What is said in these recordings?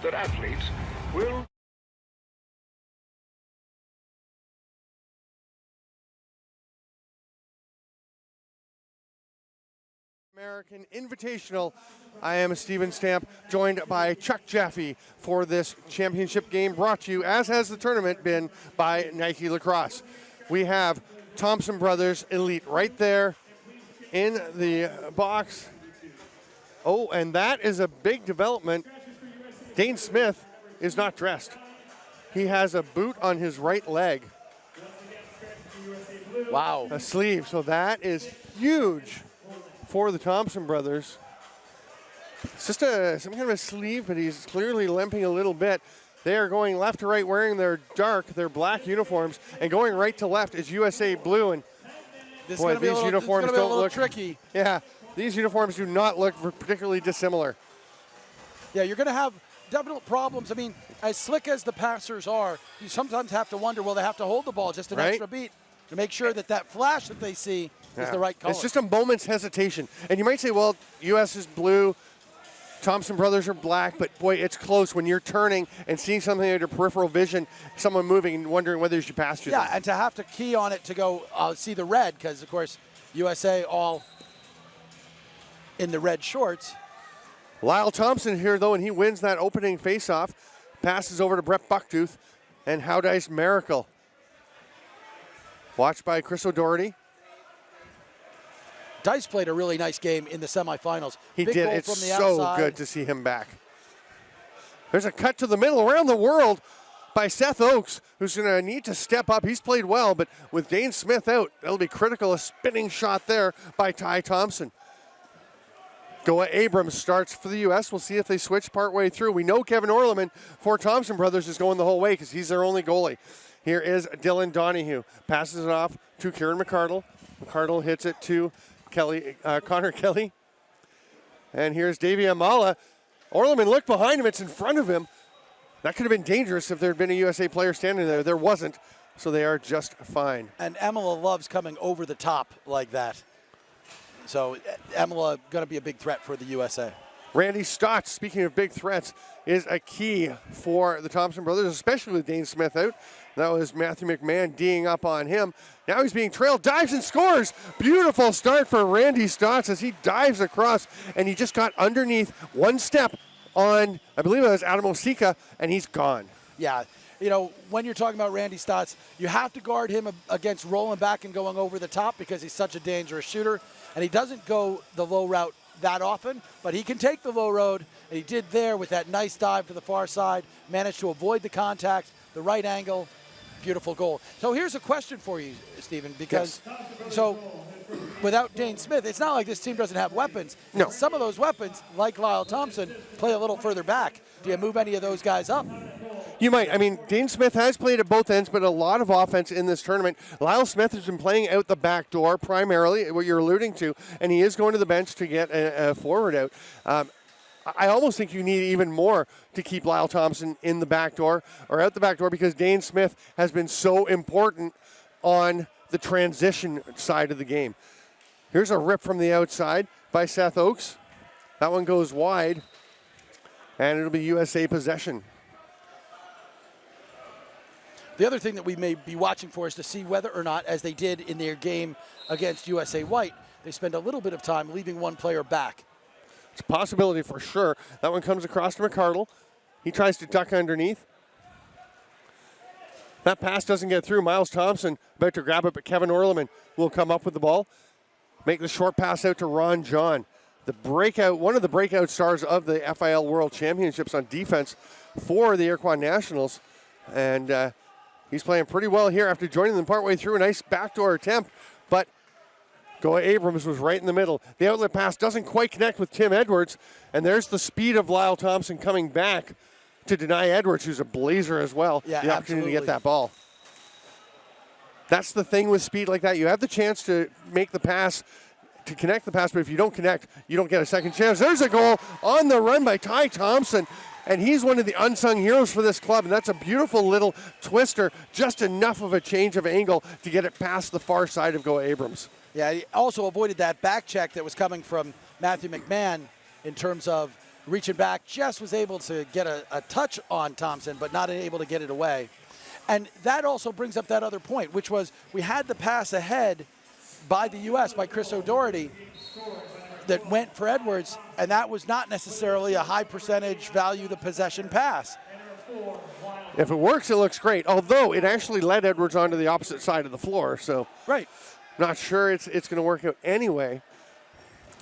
that athletes will American Invitational. I am Steven Stamp, joined by Chuck Jaffe for this championship game, brought to you, as has the tournament been, by Nike Lacrosse. We have Thompson Brothers Elite right there in the box. Oh, and that is a big development. Dane Smith is not dressed. He has a boot on his right leg. Wow. A sleeve, so that is huge for the Thompson brothers. It's just some kind of a sleeve, but he's clearly limping a little bit. They are going left to right wearing their black uniforms, and going right to left is USA blue. And this boy, these uniforms don't look tricky. Yeah, these uniforms do not look particularly dissimilar. Yeah, you're going to have definite problems. I mean, as slick as the passers are, you sometimes have to wonder, will they have to hold the ball just an extra beat to make sure that that flash that they see is the right color? It's just a moment's hesitation. And you might say, well, US is blue, Thompson brothers are black, but boy, it's close when you're turning and seeing something at your peripheral vision, someone moving and wondering whether you should pass you. Yeah, and to have to key on it to go see the red, because, of course, USA all in the red shorts. Lyle Thompson here, though, and he wins that opening faceoff. Passes over to Brett Bucktooth and Howdice Miracle. Watched by Chris O'Doherty. Dice played a really nice game in the semifinals. He Big did. goal It's from the so outside. good to see him back. There's a cut to the middle around the world by Seth Oakes, who's going to need to step up. He's played well, but with Dane Smith out, that'll be critical. A spinning shot there by Ty Thompson. Goa Abrams starts for the U.S. We'll see if they switch partway through. We know Kevin Orleman for Thompson Brothers is going the whole way because he's their only goalie. Here is Dylan Donahue. Passes it off to Kieran McCardle. McCardle hits it to Connor Kelly. And here's Davey Amala. Orleman looked behind him. It's in front of him. That could have been dangerous if there had been a USA player standing there. There wasn't, so they are just fine. And Emila loves coming over the top like that. So Emila going to be a big threat for the USA. Randy Stotts, speaking of big threats, is a key for the Thompson brothers, especially with Dane Smith out. That was Matthew McMahon D'ing up on him. Now he's being trailed, dives and scores. Beautiful start for Randy Stotts as he dives across, and he just got underneath one step on, I believe it was Adam Osika, and he's gone. Yeah, you know, when you're talking about Randy Stotts, you have to guard him against rolling back and going over the top because he's such a dangerous shooter, and he doesn't go the low route that often, but he can take the low road, and he did there with that nice dive to the far side, managed to avoid the contact, the right angle, beautiful goal. So here's a question for you, Stephen, because so without Dane Smith, it's not like this team doesn't have weapons. No. Some of those weapons, like Lyle Thompson, play a little further back. Do you move any of those guys up? You might. I mean, Dane Smith has played at both ends, but a lot of offense in this tournament. Lyle Smith has been playing out the back door primarily, what you're alluding to, and he is going to the bench to get a forward out. I almost think you need even more to keep Lyle Thompson in the back door or out the back door because Dane Smith has been so important on the transition side of the game. Here's a rip from the outside by Seth Oakes. That one goes wide, and it'll be USA possession. The other thing that we may be watching for is to see whether or not, as they did in their game against USA White, they spend a little bit of time leaving one player back. It's a possibility for sure. That one comes across to McCardle. He tries to duck underneath. That pass doesn't get through. Miles Thompson about to grab it, but Kevin Orleman will come up with the ball. Make the short pass out to Ron John. One of the breakout stars of the FIL World Championships on defense for the Iroquois Nationals. And he's playing pretty well here after joining them partway through. A nice backdoor attempt, but Goa Abrams was right in the middle. The outlet pass doesn't quite connect with Tim Edwards, and there's the speed of Lyle Thompson coming back to deny Edwards, who's a blazer as well, the opportunity to get that ball. That's the thing with speed like that. You have the chance to make the pass, to connect the pass, but if you don't connect, you don't get a second chance. There's a goal on the run by Ty Thompson, and he's one of the unsung heroes for this club, and that's a beautiful little twister, just enough of a change of angle to get it past the far side of Goa Abrams. Yeah, he also avoided that back check that was coming from Matthew McMahon in terms of reaching back, just was able to get a touch on Thompson, but not able to get it away. And that also brings up that other point, which was we had the pass ahead by the U.S., by Chris O'Doherty, that went for Edwards, and that was not necessarily a high percentage value the possession pass. If it works, it looks great, although it actually led Edwards onto the opposite side of the floor, so right. Not sure it's going to work out anyway.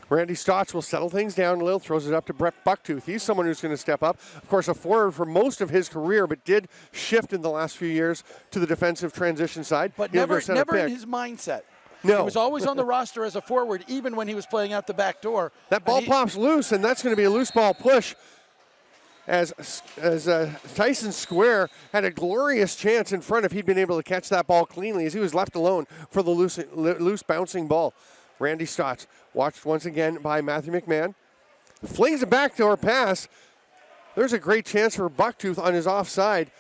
Randy Stotts will settle things down a little, throws it up to Brett Bucktooth. He's someone who's going to step up. Of course, a forward for most of his career, but did shift in the last few years to the defensive transition side. But never in his mindset. No. He was always on the roster as a forward, even when he was playing out the back door. That ball pops loose, and that's going to be a loose ball push as Tyson Square had a glorious chance in front if he'd been able to catch that ball cleanly as he was left alone for the loose bouncing ball. Randy Stotts, watched once again by Matthew McMahon, flings a backdoor pass. There's a great chance for Bucktooth on his offside,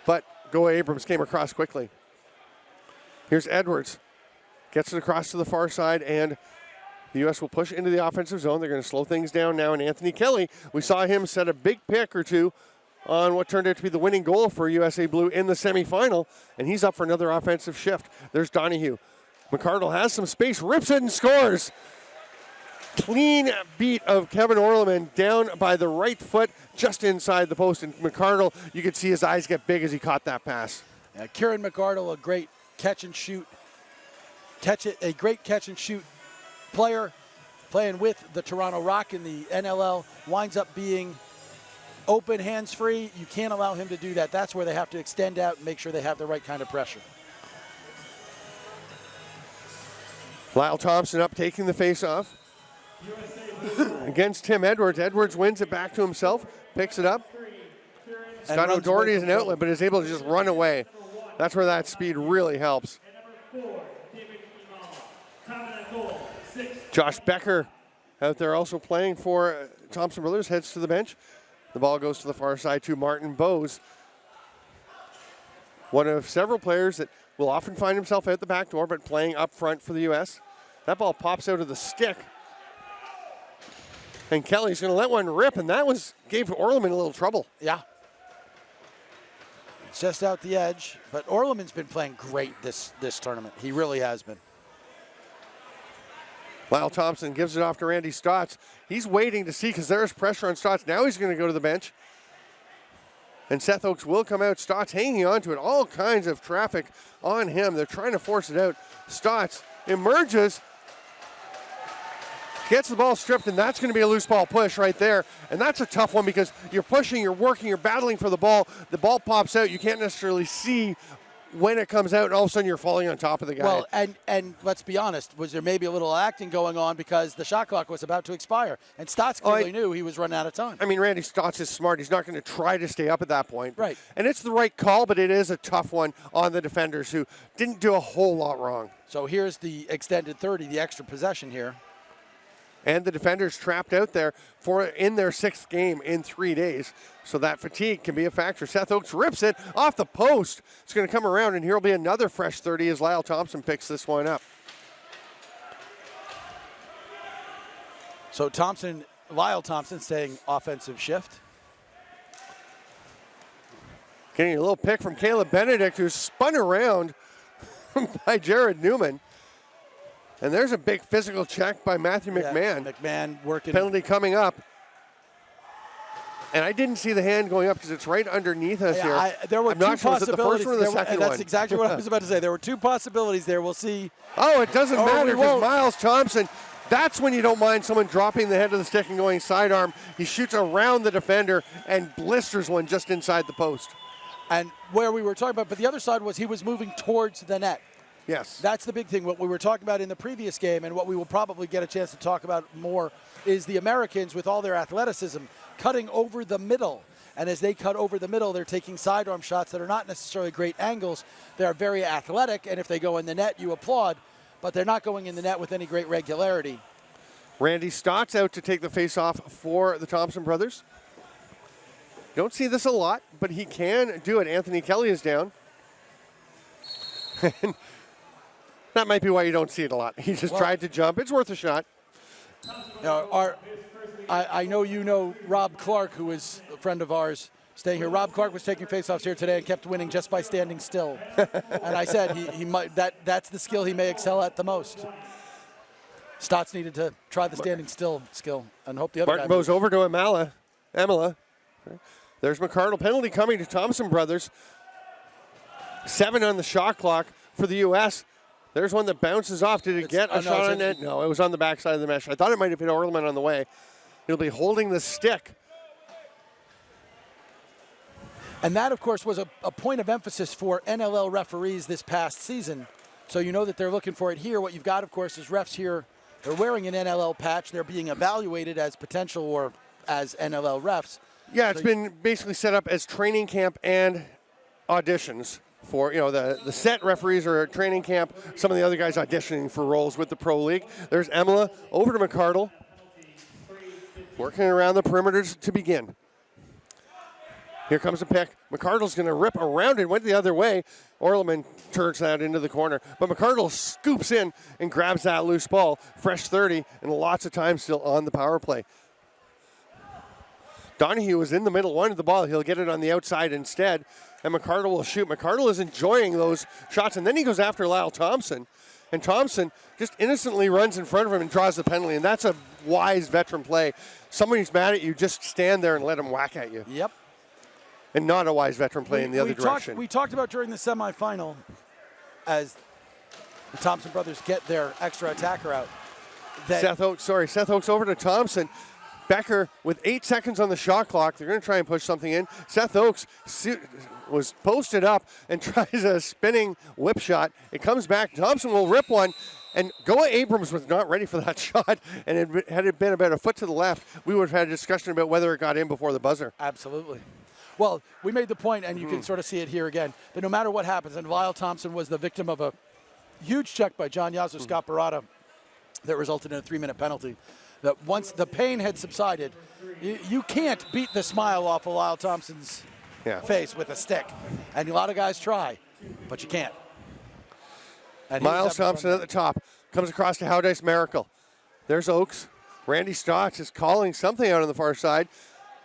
but Go Abrams came across quickly. Here's Edwards. Gets it across to the far side, and the U.S. will push into the offensive zone. They're going to slow things down now, and Anthony Kelly, we saw him set a big pick or two on what turned out to be the winning goal for USA Blue in the semifinal, and he's up for another offensive shift. There's Donahue. McCardle has some space, rips it and scores. Clean beat of Kevin Orleman down by the right foot, just inside the post, and McCardle, you could see his eyes get big as he caught that pass. Yeah, Kieran McCardle, a great catch and shoot player, playing with the Toronto Rock in the NLL, winds up being open, hands-free. You can't allow him to do that. That's where they have to extend out and make sure they have the right kind of pressure. Lyle Thompson up, taking the face-off against Tim Edwards. Edwards wins it back to himself, picks it up. Scott O'Doherty is an outlet, but is able to just run away. That's where that speed really helps. Josh Becker out there also playing for Thompson Brothers, heads to the bench. The ball goes to the far side to Martin Bowes. One of several players that will often find himself out the back door, but playing up front for the U.S. That ball pops out of the stick. And Kelly's going to let one rip, and that gave Orleman a little trouble. Yeah. It's just out the edge, but Orleman's been playing great this tournament. He really has been. Lyle Thompson gives it off to Randy Stotts. He's waiting to see because there's pressure on Stotts. Now he's going to go to the bench. And Seth Oakes will come out. Stotts hanging on to it. All kinds of traffic on him. They're trying to force it out. Stotts emerges, gets the ball stripped, and that's going to be a loose ball push right there. And that's a tough one because you're pushing, you're working, you're battling for the ball. The ball pops out. You can't necessarily see when it comes out, and all of a sudden you're falling on top of the guy. Well, and let's be honest, was there maybe a little acting going on because the shot clock was about to expire, and Stotts clearly knew he was running out of time. I mean, Randy Stotts is smart. He's not going to try to stay up at that point. Right. And it's the right call, but it is a tough one on the defenders who didn't do a whole lot wrong. So here's the extended 30, the extra possession here. And the defenders trapped out there in their 6th game in 3 days. So that fatigue can be a factor. Seth Oakes rips it off the post. It's going to come around, and here will be another fresh 30 as Lyle Thompson picks this one up. So Lyle Thompson staying offensive shift. Getting a little pick from Caleb Benedict, who's spun around by Jared Newman. And there's a big physical check by Matthew McMahon. Yeah, McMahon working. Penalty coming up. And I didn't see the hand going up because it's right underneath us here. There were I'm two not sure, possibilities. was it the first one or the second one? That's exactly what I was about to say. There were two possibilities there. We'll see. Oh, it doesn't matter because Miles Thompson, that's when you don't mind someone dropping the head of the stick and going sidearm. He shoots around the defender and blisters one just inside the post. And where we were talking about, but the other side was he was moving towards the net. Yes. That's the big thing. What we were talking about in the previous game and what we will probably get a chance to talk about more is the Americans with all their athleticism cutting over the middle. And as they cut over the middle, they're taking sidearm shots that are not necessarily great angles. They're very athletic, and if they go in the net, you applaud, but they're not going in the net with any great regularity. Randy Stotts out to take the face-off for the Thompson brothers. Don't see this a lot, but he can do it. Anthony Kelly is down. That might be why you don't see it a lot. He just tried to jump. It's worth a shot. I know you know Rob Clark, who is a friend of ours staying here. Rob Clark was taking faceoffs here today and kept winning just by standing still. And I said he might that's the skill he may excel at the most. Stotts needed to try the standing still skill and hope the other Martin guy goes over to Emela. There's McCardle. Penalty coming to Thompson brothers. 7 on the shot clock for the U.S. There's one that bounces off. Did it get a shot on net? No, it was on the backside of the mesh. I thought it might have hit Orleman on the way. He'll be holding the stick. And that, of course, was a point of emphasis for NLL referees this past season. So you know that they're looking for it here. What you've got, of course, is refs here. They're wearing an NLL patch. They're being evaluated as potential or as NLL refs. Yeah, it's been basically set up as training camp and auditions for, the set referees are at training camp. Some of the other guys auditioning for roles with the Pro League. There's Emela over to McCardle. Working around the perimeters to begin. Here comes a pick. McCardle's going to rip around it. Went the other way. Orleman turns that into the corner. But McCardle scoops in and grabs that loose ball. Fresh 30 and lots of time still on the power play. Donahue is in the middle, wanted the ball. He'll get it on the outside instead. And McCardle will shoot. McCardle is enjoying those shots. And then he goes after Lyle Thompson. And Thompson just innocently runs in front of him and draws the penalty. And that's a wise veteran play. Somebody's mad at you, just stand there and let him whack at you. Yep. And not a wise veteran play in the other direction. We talked about during the semifinal, as the Thompson brothers get their extra attacker out. Seth Oakes over to Thompson. Becker with 8 seconds on the shot clock. They're going to try and push something in. Seth Oakes was posted up and tries a spinning whip shot. It comes back. Thompson will rip one. And Goa Abrams was not ready for that shot. And had it been about a foot to the left, we would have had a discussion about whether it got in before the buzzer. Absolutely. Well, we made the point, and you can sort of see it here again, that no matter what happens, and Lyle Thompson was the victim of a huge check by John Yazoo Scott Barada that resulted in a 3-minute penalty, that once the pain had subsided, you can't beat the smile off of Lyle Thompson's face with a stick. And a lot of guys try, but you can't. And Miles Thompson at the top. Comes across to Howdice Miracle. There's Oakes. Randy Stotts is calling something out on the far side.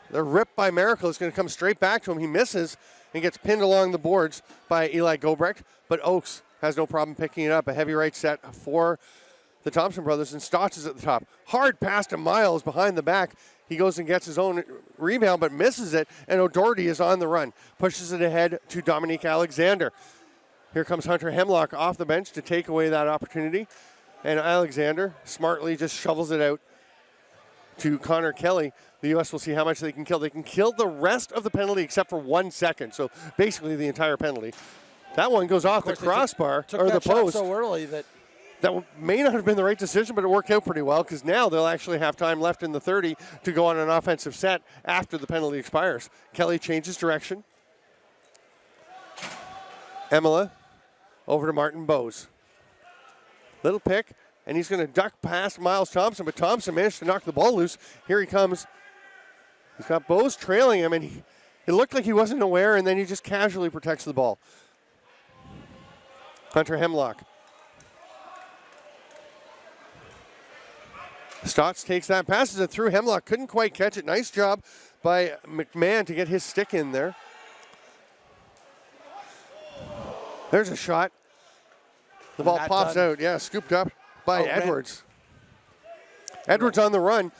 The rip by Miracle is going to come straight back to him. He misses and gets pinned along the boards by Eli Gobrecht. But Oakes has no problem picking it up. A heavy right set for the Thompson brothers. And Stotts is at the top. Hard pass to Miles behind the back. He goes and gets his own rebound but misses it. And O'Doherty is on the run. Pushes it ahead to Dominique Alexander. Here comes Hunter Hemlock off the bench to take away that opportunity. And Alexander smartly just shovels it out to Connor Kelly. The U.S. will see how much they can kill. They can kill the rest of the penalty except for 1 second. So basically the entire penalty. That one goes off the crossbar or the post. So early that may not have been the right decision, but it worked out pretty well because now they'll actually have time left in the 30 to go on an offensive set after the penalty expires. Kelly changes direction. Emela over to Martin Bowes. Little pick, and he's going to duck past Miles Thompson, but Thompson managed to knock the ball loose. Here he comes. He's got Bowes trailing him, and it looked like he wasn't aware, and then he just casually protects the ball. Hunter Hemlock. Stotts takes that, passes it through. Hemlock couldn't quite catch it. Nice job by McMahon to get his stick in there. There's a shot. The ball pops out. Yeah, scooped up by Edwards. Edwards on the run.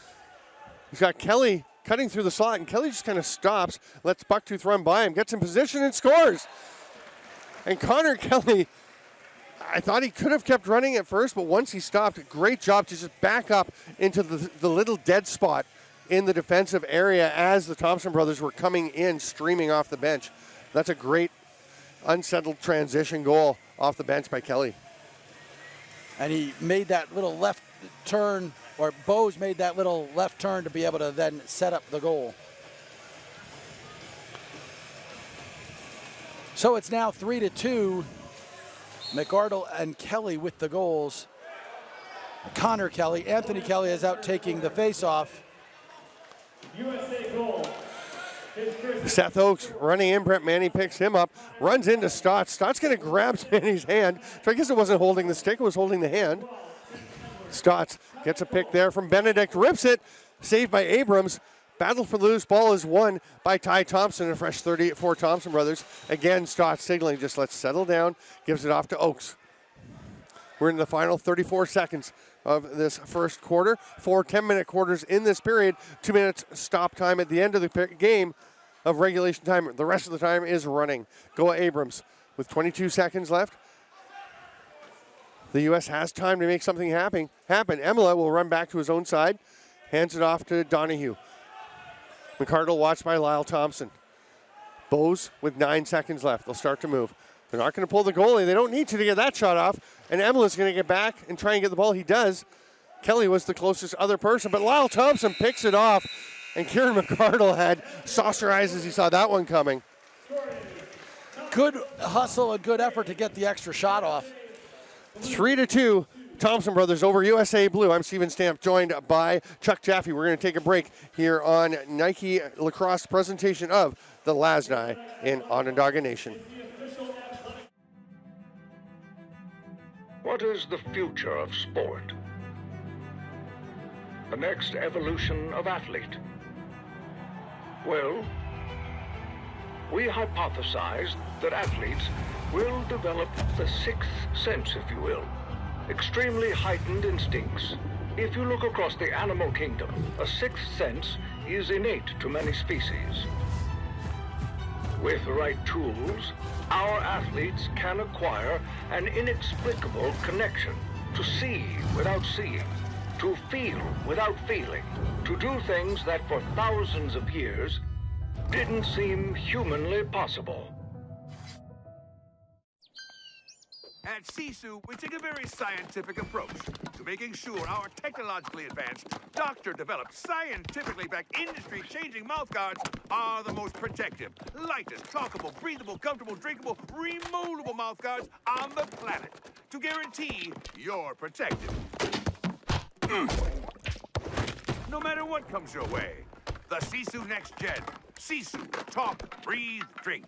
He's got Kelly cutting through the slot, and Kelly just kind of stops, lets Bucktooth run by him, gets in position, and scores. And Connor Kelly, I thought he could have kept running at first, but once he stopped, great job to just back up into the little dead spot in the defensive area as the Thompson brothers were coming in, streaming off the bench. That's a great unsettled transition goal off the bench by Kelly. And he made that little left turn, or Bowes made that little left turn to be able to then set up the goal. So it's now 3-2. McArdle and Kelly with the goals. Connor Kelly, Anthony Kelly is out taking the face-off. USA goal. Seth Oakes running in. Brett Manny picks him up, runs into Stotts. Stotts going to grab Manny's hand. So I guess it wasn't holding the stick, it was holding the hand. Stotts gets a pick there from Benedict, rips it, saved by Abrams. Battle for the loose ball is won by Ty Thompson, a fresh 30 for Thompson brothers. Again, Stott signaling, just let's settle down, gives it off to Oakes. We're in the final 34 seconds of this first quarter. 4 10-minute quarters in this period. 2 minutes stop time at the end of the game of regulation time. The rest of the time is running. Goa Abrams with 22 seconds left. The U.S. has time to make something happen. Emila will run back to his own side. Hands it off to Donahue. McCardle watched by Lyle Thompson. Bose with 9 seconds left. They'll start to move. They're not going to pull the goalie. They don't need to get that shot off. And Emila's going to get back and try and get the ball. He does. Kelly was the closest other person, but Lyle Thompson picks it off. And Kieran McCardle had saucer eyes as he saw that one coming. Good hustle and good effort to get the extra shot off. 3-2. Thompson brothers over USA Blue. I'm Steven Stamp, joined by Chuck Jaffe. We're going to take a break here on Nike Lacrosse presentation of the Lasnai in Onondaga Nation. What is the future of sport? The next evolution of athlete? Well, we hypothesized that athletes will develop the sixth sense, if you will. Extremely heightened instincts. If you look across the animal kingdom, a sixth sense is innate to many species. With the right tools, our athletes can acquire an inexplicable connection to see without seeing, to feel without feeling, to do things that for thousands of years didn't seem humanly possible. At Sisu, we take a very scientific approach to making sure our technologically advanced, doctor-developed, scientifically backed, industry-changing mouthguards are the most protective, lightest, talkable, breathable, comfortable, drinkable, removable mouthguards on the planet to guarantee you're protected. No matter what comes your way, the Sisu Next Gen. Sisu, talk, breathe, drink.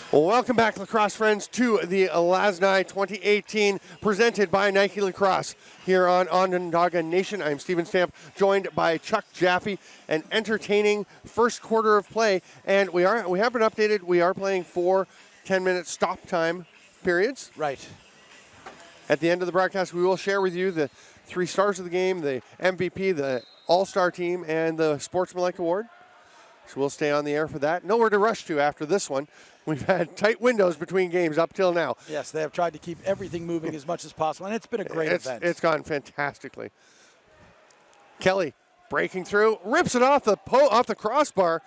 Well, welcome back, lacrosse friends, to the Lasnai 2018 presented by Nike Lacrosse here on Onondaga Nation. I'm Steven Stamp, joined by Chuck Jaffe. An entertaining first quarter of play, and we have been updated. We are playing 4 10-minute stop time periods. Right. At the end of the broadcast, we will share with you the 3 stars of the game, the MVP, the All-Star team, and the Sportsmanlike Award. So we'll stay on the air for that. Nowhere to rush to after this one. We've had tight windows between games up till now. Yes, they have tried to keep everything moving as much as possible, and it's been a great event. It's gone fantastically. Kelly breaking through, rips it off the crossbar.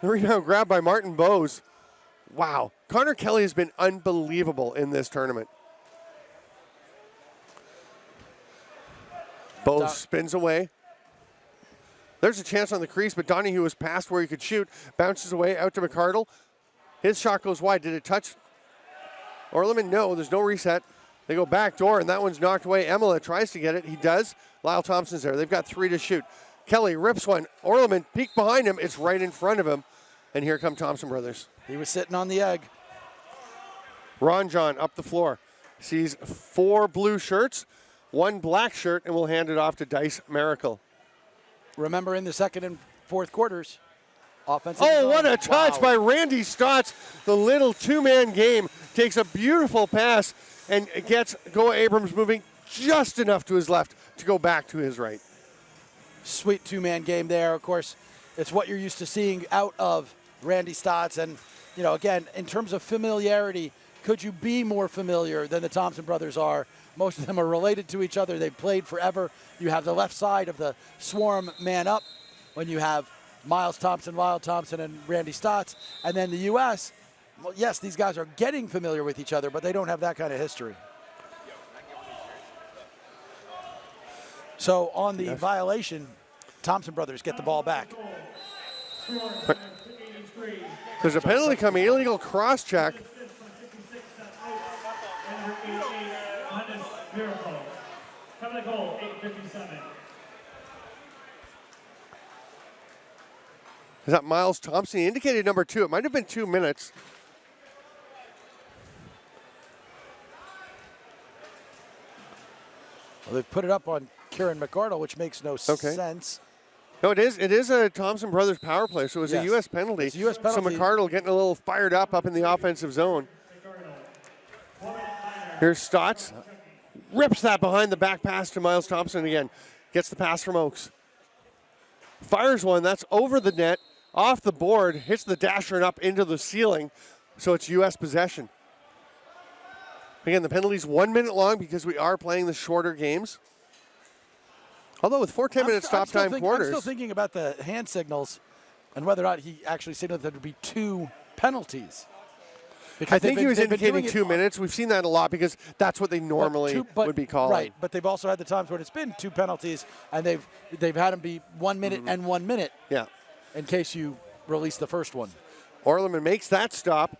The rebound grabbed by Martin Bose. Wow, Connor Kelly has been unbelievable in this tournament. Bose spins away. There's a chance on the crease, but Donahue was past where he could shoot. Bounces away out to McCardle. His shot goes wide. Did it touch Orleman? No, there's no reset. They go back door, and that one's knocked away. Emila tries to get it. He does. Lyle Thompson's there. They've got 3 to shoot. Kelly rips one. Orleman peeked behind him. It's right in front of him. And here come Thompson brothers. He was sitting on the egg. Ron John up the floor. Sees 4 blue shirts, 1 black shirt, and will hand it off to Dice Miracle. Remember, in the second and fourth quarters, offensive. Oh, what a touch by Randy Stotts. The little 2-man game takes a beautiful pass and gets Goa Abrams moving just enough to his left to go back to his right. Sweet 2-man game there. Of course, it's what you're used to seeing out of Randy Stotts. And, you know, again, in terms of familiarity, could you be more familiar than the Thompson brothers are? Most of them are related to each other. They've played forever. You have the left side of the swarm man up when you have Miles Thompson, Lyle Thompson, and Randy Stotts. And then the U.S., well, yes, these guys are getting familiar with each other, but they don't have that kind of history. So on the violation, Thompson brothers get the ball back. There's a penalty coming, illegal cross-check. Coming to goal, 8:57. Is that Miles Thompson? He indicated number 2. It might have been 2 minutes. Well, they've put it up on Kieran McArdle, which makes no sense. No, it is a Thompson brothers power play, so it was Yes. a U.S. penalty. It's a US penalty. So McArdle getting a little fired up in the offensive zone. Here's Stotts. Rips that behind the back pass to Miles Thompson again. Gets the pass from Oakes. Fires one, that's over the net, off the board, hits the dasher and up into the ceiling, so it's U.S. possession. Again, the penalty's 1 minute long because we are playing the shorter games. Although with 4 10-minute stop time quarters. I'm still thinking about the hand signals and whether or not he actually signaled that there would be 2 penalties. Because I think he was indicating 2 minutes. We've seen that a lot because that's what they normally would be calling. Right, but they've also had the times when it's been 2 penalties, and they've had them be 1 minute and 1 minute. Yeah. In case you release the first one. Orleman makes that stop.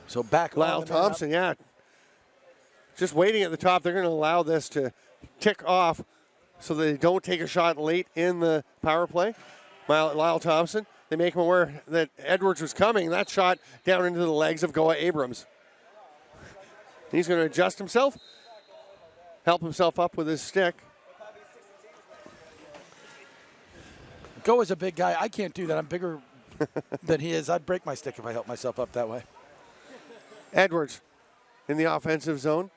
So back Lyle Thompson, yeah. Just waiting at the top. They're going to allow this to tick off so they don't take a shot late in the power play. Lyle Thompson, they make him aware that Edwards was coming. That shot down into the legs of Goa Abrams. He's going to adjust himself, help himself up with his stick. Goa's a big guy. I can't do that. I'm bigger than he is. I'd break my stick if I helped myself up that way. Edwards in the offensive zone.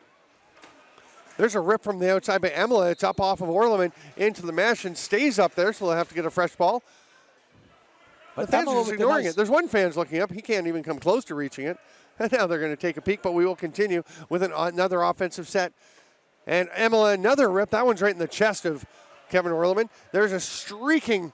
There's a rip from the outside by Emila. It's up off of Orleman into the mesh and stays up there, so they'll have to get a fresh ball. But the fans are just ignoring it. There's one fan's looking up. He can't even come close to reaching it. And now they're going to take a peek, but we will continue with another offensive set. And Emila, another rip. That one's right in the chest of Kevin Orleman. There's a streaking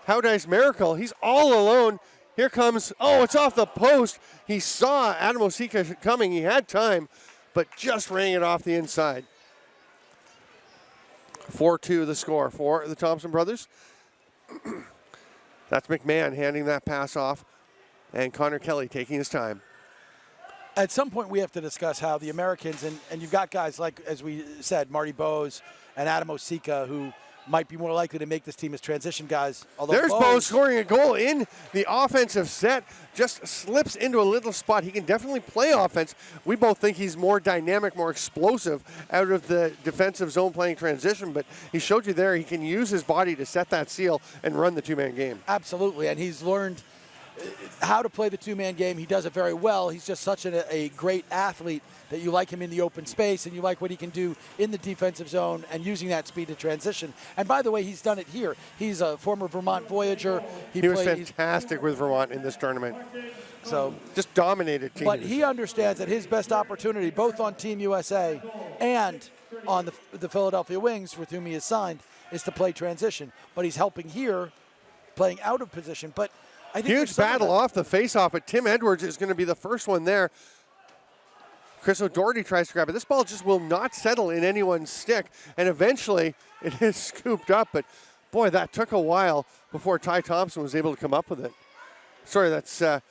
Howdice Miracle. He's all alone. Here comes, it's off the post. He saw Adam Osika coming. He had time, but just rang it off the inside. 4-2 the score for the Thompson brothers. That's McMahon handing that pass off, and Connor Kelly taking his time. At some point, we have to discuss how the Americans, and you've got guys like, as we said, Marty Bose and Adam Osika, who might be more likely to make this team as transition guys. There's Bose scoring a goal in the offensive set. Just slips into a little spot. He can definitely play offense. We both think he's more dynamic, more explosive out of the defensive zone playing transition, but he showed you there he can use his body to set that seal and run the two-man game. Absolutely, and he's learned how to play the two-man game. He does it very well. He's just such a great athlete that you like him in the open space and you like what he can do in the defensive zone and using that speed to transition. And by the way, he's done it here. He's a former Vermont Voyager. He was fantastic with Vermont in this tournament. So just dominated teams. But he understands that his best opportunity, both on Team USA and on the Philadelphia Wings, with whom he is signed, is to play transition. But he's helping here, playing out of position. But I think huge battle off the face-off, but Tim Edwards is going to be the first one there. Chris O'Doherty tries to grab it. This ball just will not settle in anyone's stick, and eventually it is scooped up. But, boy, that took a while before Ty Thompson was able to come up with it. Sorry, that's is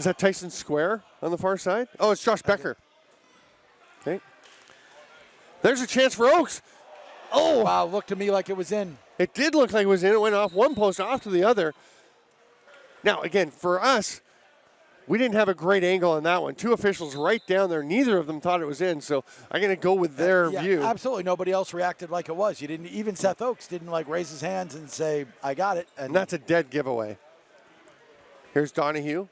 that Tyson Square on the far side? Oh, it's Josh Becker. Okay. There's a chance for Oakes. Oh! Wow, looked to me like it was in. It did look like it was in. It went off one post, off to the other. Now, again, for us, we didn't have a great angle on that one. Two officials right down there. Neither of them thought it was in, so I'm going to go with their view. Absolutely. Nobody else reacted like it was. You didn't. Even Seth Oakes didn't raise his hands and say, "I got it." And that's a dead giveaway. Here's Donahue.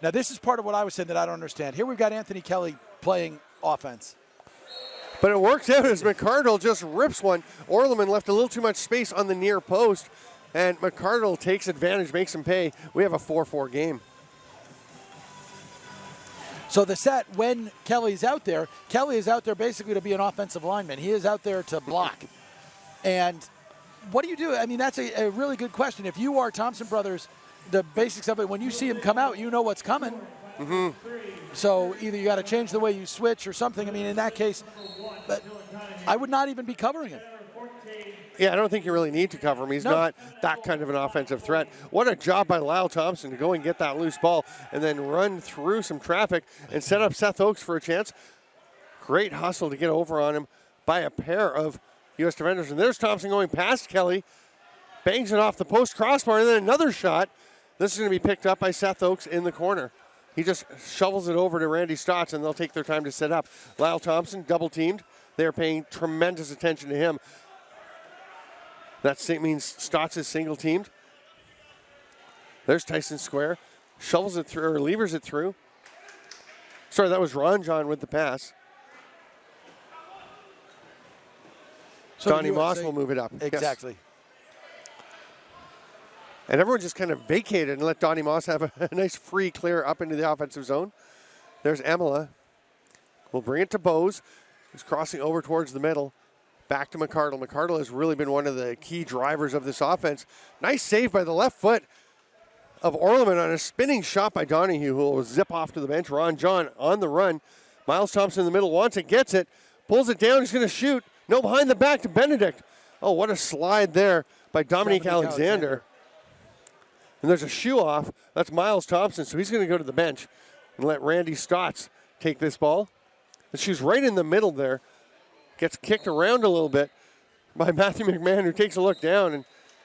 Now, this is part of what I was saying that I don't understand. Here we've got Anthony Kelly playing offense. But it works out as McArdle just rips one. Orleman left a little too much space on the near post, and McArdle takes advantage, makes him pay. We have a 4-4 game. So the set, when Kelly's out there, Kelly is out there basically to be an offensive lineman. He is out there to block. And what do you do? I mean, that's a really good question. If you are Thompson Brothers, the basics of it, when you see him come out, you know what's coming. Mm-hmm. So either you got to change the way you switch or something. I mean, in that case, but I would not even be covering him. Yeah, I don't think you really need to cover him. He's not that kind of an offensive threat. What a job by Lyle Thompson to go and get that loose ball and then run through some traffic and set up Seth Oakes for a chance. Great hustle to get over on him by a pair of U.S. defenders. And there's Thompson going past Kelly, bangs it off the post crossbar, and then another shot. This is going to be picked up by Seth Oakes in the corner. He just shovels it over to Randy Stotts, and they'll take their time to set up. Lyle Thompson, double-teamed. They're paying tremendous attention to him. That means Stotts is single-teamed. There's Tyson Square. Shovels it through, or levers it through. Sorry, that was Ron John with the pass. So Donnie Moss will move it up. Exactly. Yes. And everyone just kind of vacated and let Donnie Moss have a nice free clear up into the offensive zone. There's Emila. We'll bring it to Bose, who's crossing over towards the middle. Back to McCardle. McCardle has really been one of the key drivers of this offense. Nice save by the left foot of Orleman on a spinning shot by Donahue, who will zip off to the bench. Ron John on the run. Miles Thompson in the middle wants it, gets it, pulls it down. He's going to shoot. No, behind the back to Benedict. Oh, what a slide there by Dominique Alexander. And there's a shoe off. That's Miles Thompson, so he's going to go to the bench and let Randy Stotts take this ball. The shoe's right in the middle there. Gets kicked around a little bit by Matthew McMahon, who takes a look down, and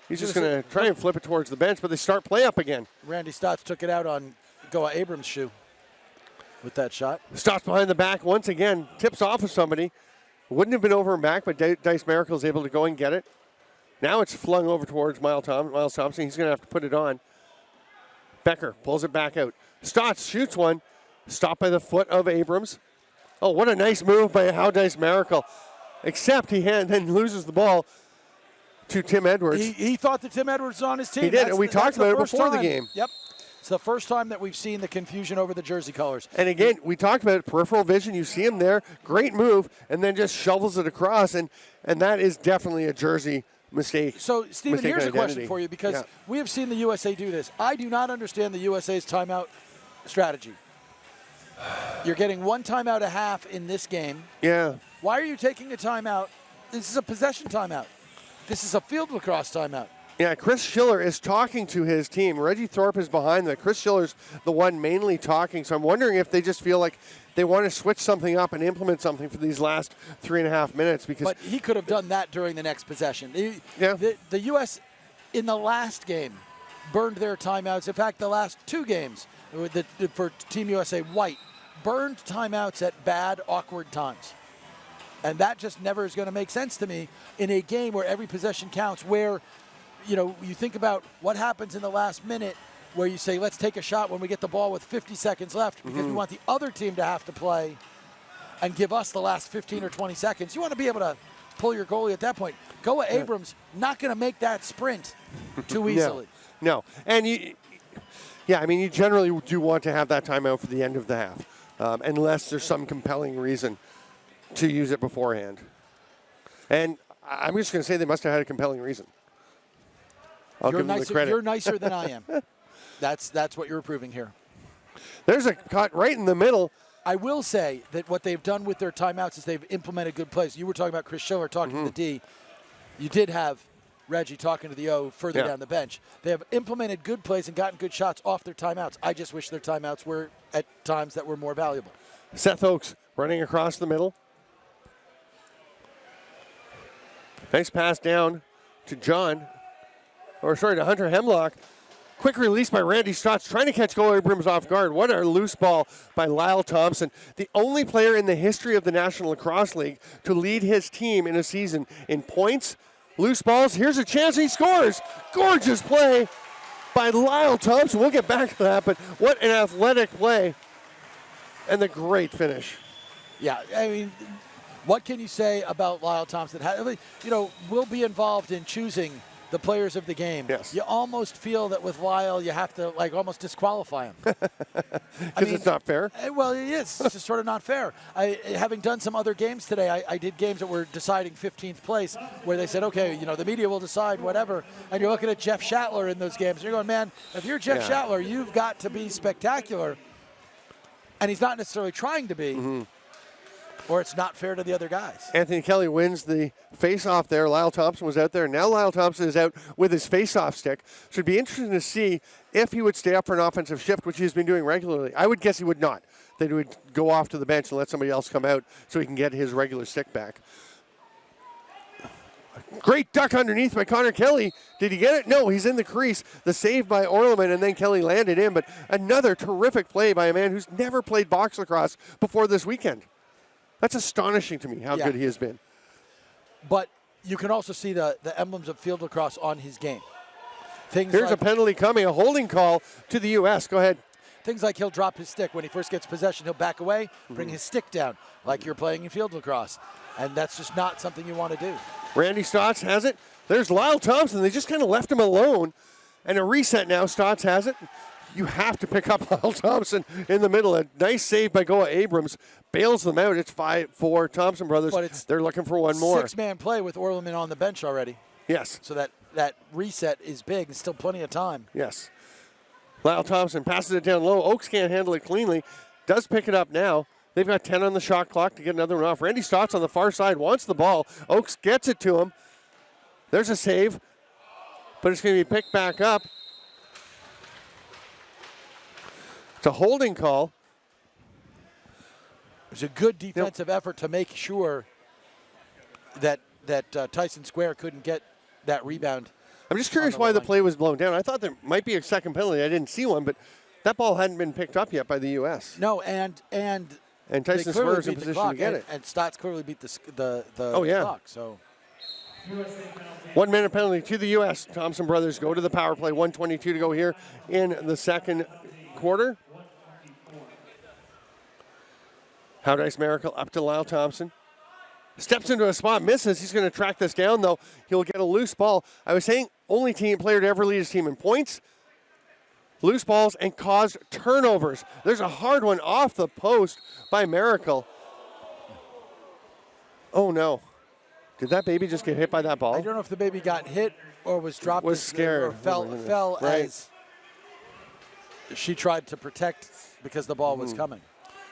he's just going to try and flip it towards the bench, but they start play up again. Randy Stotts took it out on Goa Abrams' shoe with that shot. Stotts behind the back once again, tips off of somebody. Wouldn't have been over and back, but Dice Miracle is able to go and get it. Now it's flung over towards Miles Thompson. He's going to have to put it on. Becker pulls it back out. Stotts shoots one. Stopped by the foot of Abrams. Oh, what a nice move by How Dice Miracle. Except he then loses the ball to Tim Edwards. He thought that Tim Edwards was on his team. He did, and we talked about it before the game. Yep. It's the first time that we've seen the confusion over the jersey colors. And again, we talked about peripheral vision. You see him there. Great move, and then just shovels it across, and that is definitely a jersey mistake. So, Stephen, here's a question for you, because we have seen the USA do this. I do not understand the USA's timeout strategy. You're getting one timeout a half in this game. Yeah. Why are you taking a timeout? This is a possession timeout. This is a field lacrosse timeout. Yeah, Chris Schiller is talking to his team. Reggie Thorpe is behind that. Chris Schiller's the one mainly talking. So I'm wondering if they just feel like they want to switch something up and implement something for these last 3.5 minutes. But he could have done that during the next possession. The U.S. in the last game burned their timeouts. In fact, the last two games for Team USA White burned timeouts at bad, awkward times. And that just never is going to make sense to me in a game where every possession counts, where, you think about what happens in the last minute where you say, let's take a shot when we get the ball with 50 seconds left because we want the other team to have to play and give us the last 15 or 20 seconds. You want to be able to pull your goalie at that point. Goa Abrams not going to make that sprint too easily. No. And you generally do want to have that timeout for the end of the half. Unless there's some compelling reason to use it beforehand. And I'm just going to say they must have had a compelling reason. I'll give them the credit. You're nicer than I am. That's what you're proving here. There's a cut right in the middle. I will say that what they've done with their timeouts is they've implemented good plays. You were talking about Chris Schiller talking to the D. You did have Reggie talking to the O further down the bench. They have implemented good plays and gotten good shots off their timeouts. I just wish their timeouts were at times that were more valuable. Seth Oakes running across the middle. Nice pass down to to Hunter Hemlock. Quick release by Randy Stotts, trying to catch Goa Abrams off guard. What a loose ball by Lyle Thompson, the only player in the history of the National Lacrosse League to lead his team in a season in points, loose balls. Here's a chance, he scores. Gorgeous play by Lyle Thompson. We'll get back to that, but what an athletic play and the great finish. Yeah, I mean, what can you say about Lyle Thompson? We'll be involved in choosing the players of the game. Yes. You almost feel that with Lyle, you have to like almost disqualify him. Because it's not fair. Well, it is. It's just sort of not fair. Having done some other games today, I did games that were deciding 15th place, where they said, okay, the media will decide whatever. And you're looking at Jeff Shattler in those games. And you're going, man, if you're Jeff Shattler, you've got to be spectacular. And he's not necessarily trying to be. Or it's not fair to the other guys. Anthony Kelly wins the face-off there. Lyle Thompson was out there. Now Lyle Thompson is out with his face-off stick. Should be interesting to see if he would stay up for an offensive shift, which he's been doing regularly. I would guess he would not. That he would go off to the bench and let somebody else come out so he can get his regular stick back. Great duck underneath by Connor Kelly. Did he get it? No, he's in the crease. The save by Orleman, and then Kelly landed in. But another terrific play by a man who's never played box lacrosse before this weekend. That's astonishing to me how good he has been. But you can also see the emblems of field lacrosse on his game. Here's a penalty coming, a holding call to the U.S. Go ahead. Things like he'll drop his stick. When he first gets possession, he'll back away, bring his stick down, like you're playing in field lacrosse. And that's just not something you want to do. Randy Stotts has it. There's Lyle Thompson. They just kind of left him alone. And a reset now. Stotts has it. You have to pick up Lyle Thompson in the middle. A nice save by Goa Abrams. Bails them out. It's 5-4 Thompson brothers. But they're looking for one more. Six-man play with Orleman on the bench already. Yes. So that reset is big. There's still plenty of time. Yes. Lyle Thompson passes it down low. Oaks can't handle it cleanly. Does pick it up now. They've got 10 on the shot clock to get another one off. Randy Stotts on the far side wants the ball. Oaks gets it to him. There's a save. But it's going to be picked back up. It's a holding call. It was a good defensive effort to make sure that Tyson Square couldn't get that rebound. I'm just curious why the play was blown down. I thought there might be a second penalty. I didn't see one, but that ball hadn't been picked up yet by the U.S. No, and Tyson Square is in position to get it. And Stotts clearly beat the clock. So 1 minute penalty to the U.S. Thompson brothers go to the power play. 1:22 to go here in the second quarter. Howdice Miracle up to Lyle Thompson. Steps into a spot, misses. He's going to track this down, though. He'll get a loose ball. I was saying only player to ever lead his team in points, loose balls, and caused turnovers. There's a hard one off the post by Miracle. Oh, no. Did that baby just get hit by that ball? I don't know if the baby got hit or was dropped. Was scared. Or fell right. As she tried to protect because the ball was coming.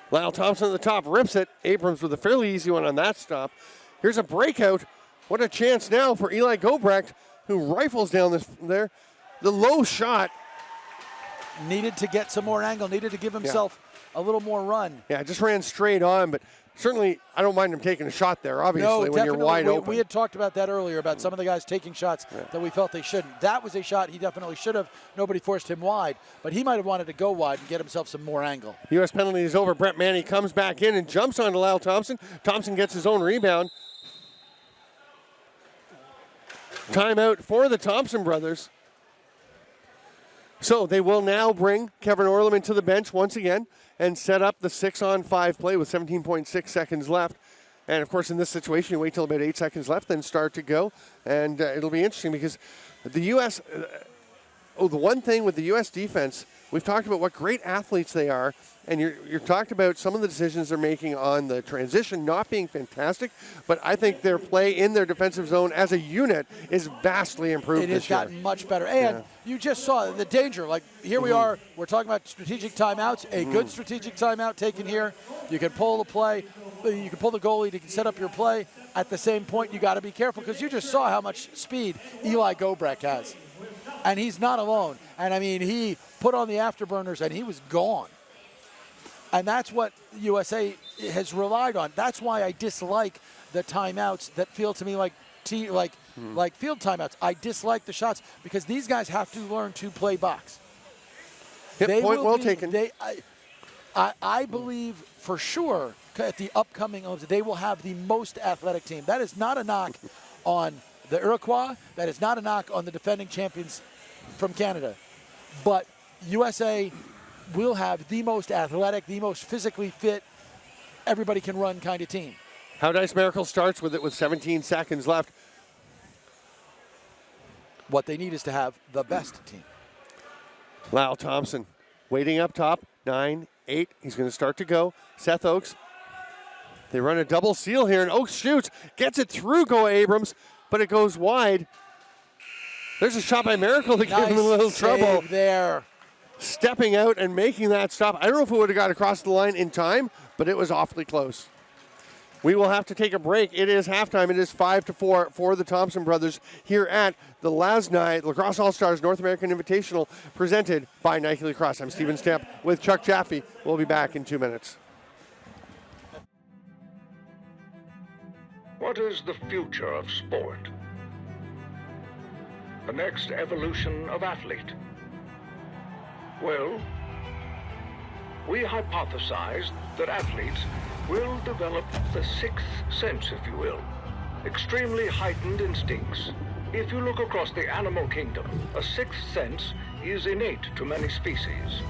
Lyle Thompson at the top rips it. Abrams with a fairly easy one on that stop. Here's a breakout. What a chance now for Eli Gobrecht, who rifles down there. The low shot. Needed to get some more angle, needed to give himself a little more run. Yeah, just ran straight on, but certainly I don't mind him taking a shot there, obviously, when you're wide open. We had talked about that earlier, about some of the guys taking shots that we felt they shouldn't. That was a shot he definitely should have. Nobody forced him wide, but he might have wanted to go wide and get himself some more angle. U.S. penalty is over. Brett Manny comes back in and jumps onto Lyle Thompson. Thompson gets his own rebound. Timeout for the Thompson brothers. So they will now bring Kevin Orleman to the bench once again and set up the 6-on-5 play with 17.6 seconds left. And, of course, in this situation, you wait till about 8 seconds left, then start to go. And it'll be interesting because the U.S. The one thing with the U.S. defense, we've talked about what great athletes they are, and you're talked about some of the decisions they're making on the transition not being fantastic, but I think their play in their defensive zone as a unit is vastly improved this year. It has gotten much better. And you just saw the danger. Like, here we are. We're talking about strategic timeouts. A good strategic timeout taken here. You can pull the play. You can pull the goalie to set up your play. At the same point, you got to be careful because you just saw how much speed Eli Gobrecht has. And he's not alone. And, I mean, he put on the afterburners and he was gone. And that's what USA has relied on. That's why I dislike the timeouts that feel to me like field timeouts. I dislike the shots because these guys have to learn to play box. Point well taken. I believe for sure at the upcoming Olympics, they will have the most athletic team. That is not a knock on the Iroquois. That is not a knock on the defending champions from Canada. But USA will have the most athletic, the most physically fit, everybody can run kind of team. Howdice Miracle starts with it with 17 seconds left. What they need is to have the best team. Lyle Thompson waiting up top, 9, 8. He's going to start to go. Seth Oakes. They run a double seal here, and Oakes shoots, gets it through Go Abrams, but it goes wide. There's a shot by Miracle to give him a little trouble. There. Stepping out and making that stop. I don't know if it would have got across the line in time, but it was awfully close. We will have to take a break. It is halftime. It is 5-4 for the Thompson brothers here at the Lasnai Lacrosse All-Stars North American Invitational presented by Nike Lacrosse. I'm Steven Stamp with Chuck Jaffe. We'll be back in 2 minutes. What is the future of sport? The next evolution of athlete? Well, we hypothesized that athletes will develop the sixth sense, if you will, extremely heightened instincts. If you look across the animal kingdom, a sixth sense is innate to many species.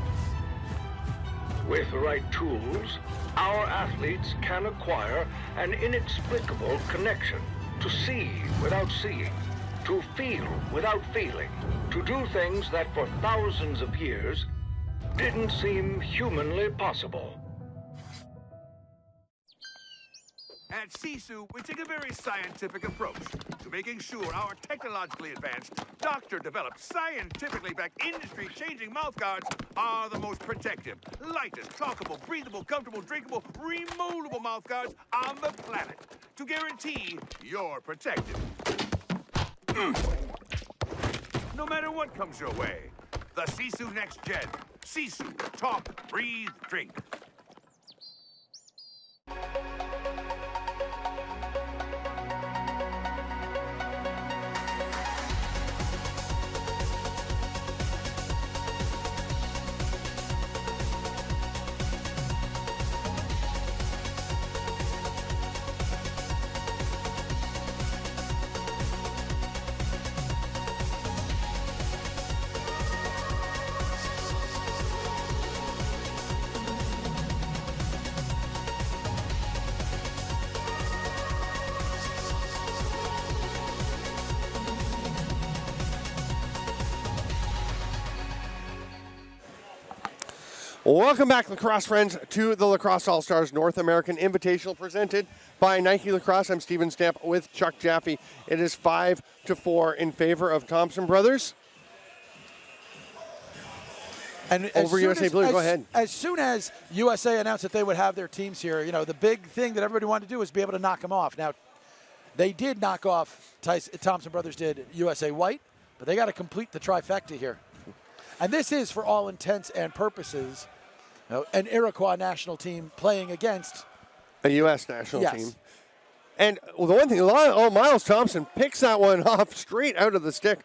With the right tools, our athletes can acquire an inexplicable connection to see without seeing, to feel without feeling, to do things that for thousands of years didn't seem humanly possible. At Sisu, we take a very scientific approach to making sure our technologically advanced, doctor-developed, scientifically backed, industry-changing mouthguards are the most protective, lightest, talkable, breathable, comfortable, drinkable, removable mouthguards on the planet to guarantee you're protected. No matter what comes your way, the Sisu Next Gen. Sisu, talk, breathe, drink. Welcome back, lacrosse friends, to the Lacrosse All-Stars North American Invitational presented by Nike Lacrosse. I'm Steven Stamp with Chuck Jaffe. It is 5-4 in favor of Thompson brothers. And over USA Blue, go ahead. As soon as USA announced that they would have their teams here, you know, the big thing that everybody wanted to do was be able to knock them off. Now, they did knock off, Thompson brothers did USA White, but they got to complete the trifecta here. And this is, for all intents and purposes, an Iroquois national team playing against a U.S. national team. And the one thing, Miles Thompson picks that one off straight out of the stick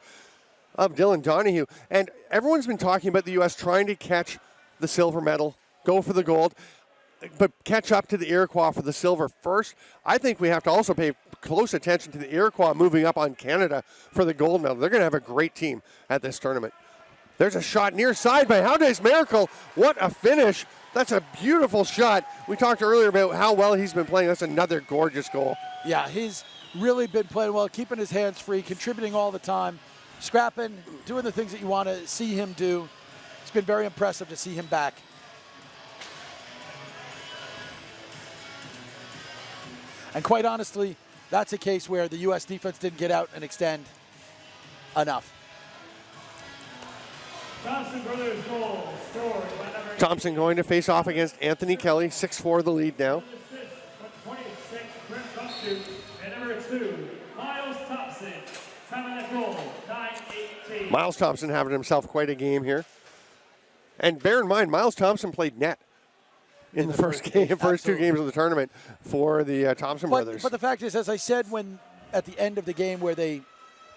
of Dylan Donahue. And everyone's been talking about the U.S. trying to catch the silver medal, go for the gold, but catch up to the Iroquois for the silver first. I think we have to also pay close attention to the Iroquois moving up on Canada for the gold medal. They're going to have a great team at this tournament. There's a shot near side by Howday's Miracle. What a finish. That's a beautiful shot. We talked earlier about how well he's been playing. That's another gorgeous goal. Yeah, he's really been playing well, keeping his hands free, contributing all the time, scrapping, doing the things that you want to see him do. It's been very impressive to see him back. And quite honestly, that's a case where the U.S. defense didn't get out and extend enough. Thompson brothers goal scored by number Thompson going to face off against Anthony Kelly, 6'4", the lead now. 26, Brent Thompson, and number 2, Miles Thompson. Time on the goal, 9-18. Miles Thompson having himself quite a game here. And bear in mind, Miles Thompson played net in the first two games of the tournament for the Thompson brothers. But the fact is, as I said at the end of the game where they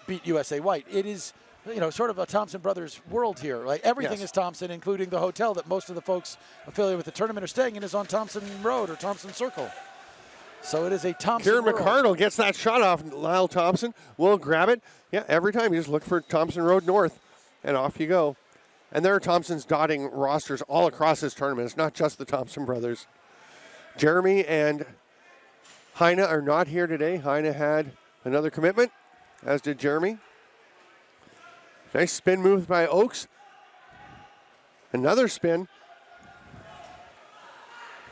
beat USA White, it is, you know, sort of a Thompson brothers world here. Like everything is Thompson, including the hotel that most of the folks affiliated with the tournament are staying in is on Thompson Road or Thompson Circle. So it is a Thompson Kieran world. McCardle gets that shot off. Lyle Thompson will grab it. Yeah, every time you just look for Thompson Road North, and off you go. And there are Thompsons dotting rosters all across this tournament. It's not just the Thompson brothers. Jeremy and Heine are not here today. Heine had another commitment, as did Jeremy. Nice spin move by Oakes. Another spin.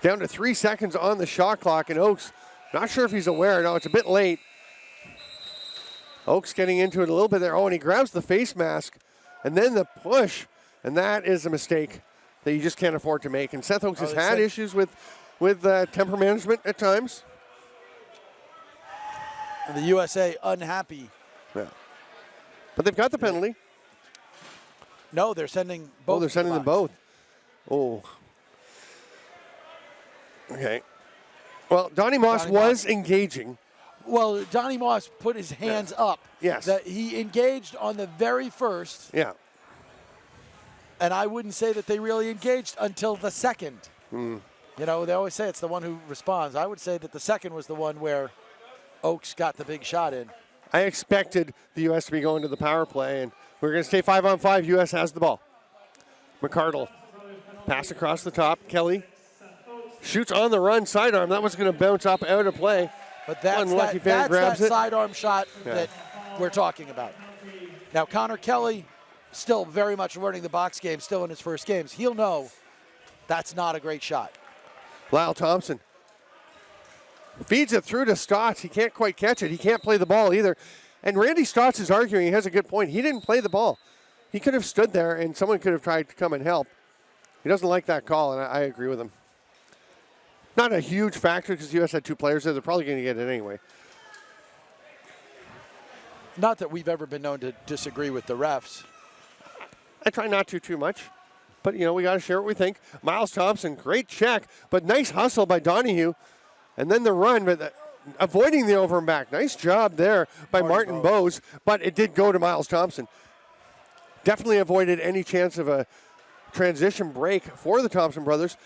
Down to 3 seconds on the shot clock, and Oakes, not sure if he's aware. No, it's a bit late. Oakes getting into it a little bit there. Oh, and he grabs the face mask, and then the push, and that is a mistake that you just can't afford to make. And Seth Oakes has had issues with temper management at times. And the USA unhappy. Yeah. But they've got the penalty. No, they're sending both. Oh, they're sending them both. Oh. Okay. Well, Donnie Moss was engaging. Well, Donnie Moss put his hands up. Yes. That he engaged on the very first. Yeah. And I wouldn't say that they really engaged until the second. Mm. You know, they always say it's the one who responds. I would say that the second was the one where Oakes got the big shot in. I expected the U.S. to be going to the power play, and we're going to stay 5-on-5. U.S. has the ball. McCardle. Pass across the top. Kelly shoots on the run, sidearm. That was going to bounce up out of play. But that's that sidearm shot that we're talking about. Now, Connor Kelly, still very much learning the box game, still in his first games. He'll know that's not a great shot. Lyle Thompson feeds it through to Stotts. He can't quite catch it. He can't play the ball either. And Randy Stotts is arguing. He has a good point. He didn't play the ball. He could have stood there, and someone could have tried to come and help. He doesn't like that call, and I agree with him. Not a huge factor because the U.S. had two players there. They're probably going to get it anyway. Not that we've ever been known to disagree with the refs. I try not to too much, but, we got to share what we think. Miles Thompson, great check, but nice hustle by Donahue. And then the run, but avoiding the over and back. Nice job there by Martin Bowes, but it did go to Miles Thompson. Definitely avoided any chance of a transition break for the Thompson brothers.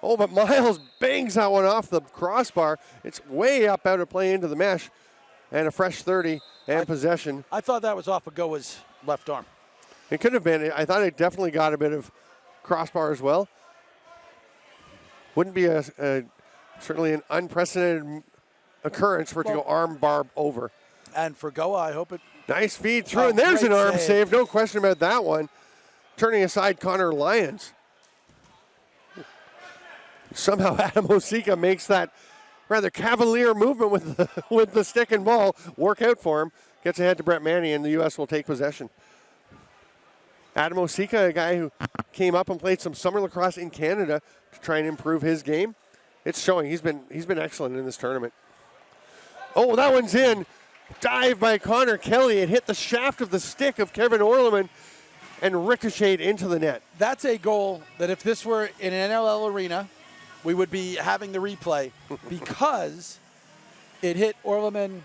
Oh, but Miles bangs that one off the crossbar. It's way up out of play into the mesh. And a fresh 30 and possession. I thought that was off of Goa's left arm. It could have been. I thought it definitely got a bit of crossbar as well. Wouldn't be certainly an unprecedented occurrence for it to go arm bar over. And for Goa, I hope it. Nice feed through, and there's an arm save. No question about that one. Turning aside Connor Lyons. Somehow Adam Osika makes that rather cavalier movement with the stick and ball work out for him. Gets ahead to Brett Manny, and the U.S. will take possession. Adam Osika, a guy who came up and played some summer lacrosse in Canada to try and improve his game. It's showing. He's been excellent in this tournament. Oh, that one's in. Dive by Connor Kelly. It hit the shaft of the stick of Kevin Orleman and ricocheted into the net. That's a goal that if this were in an NLL arena, we would be having the replay because it hit Orleman,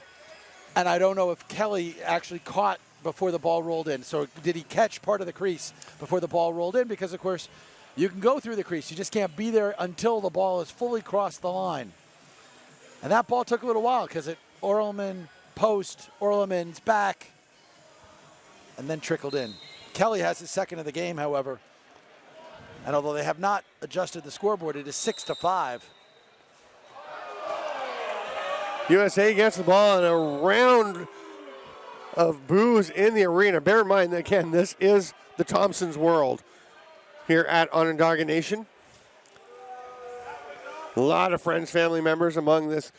and I don't know if Kelly actually caught before the ball rolled in. So did he catch part of the crease before the ball rolled in? Because, of course, you can go through the crease. You just can't be there until the ball has fully crossed the line. And that ball took a little while because it Orleman post, Orleman's back, and then trickled in. Kelly has his second of the game, however. And although they have not adjusted the scoreboard, it is 6-5. USA gets the ball in a round of boos in the arena. Bear in mind, again, this is the Thompson's world here at Onondaga Nation. A lot of friends, family members among this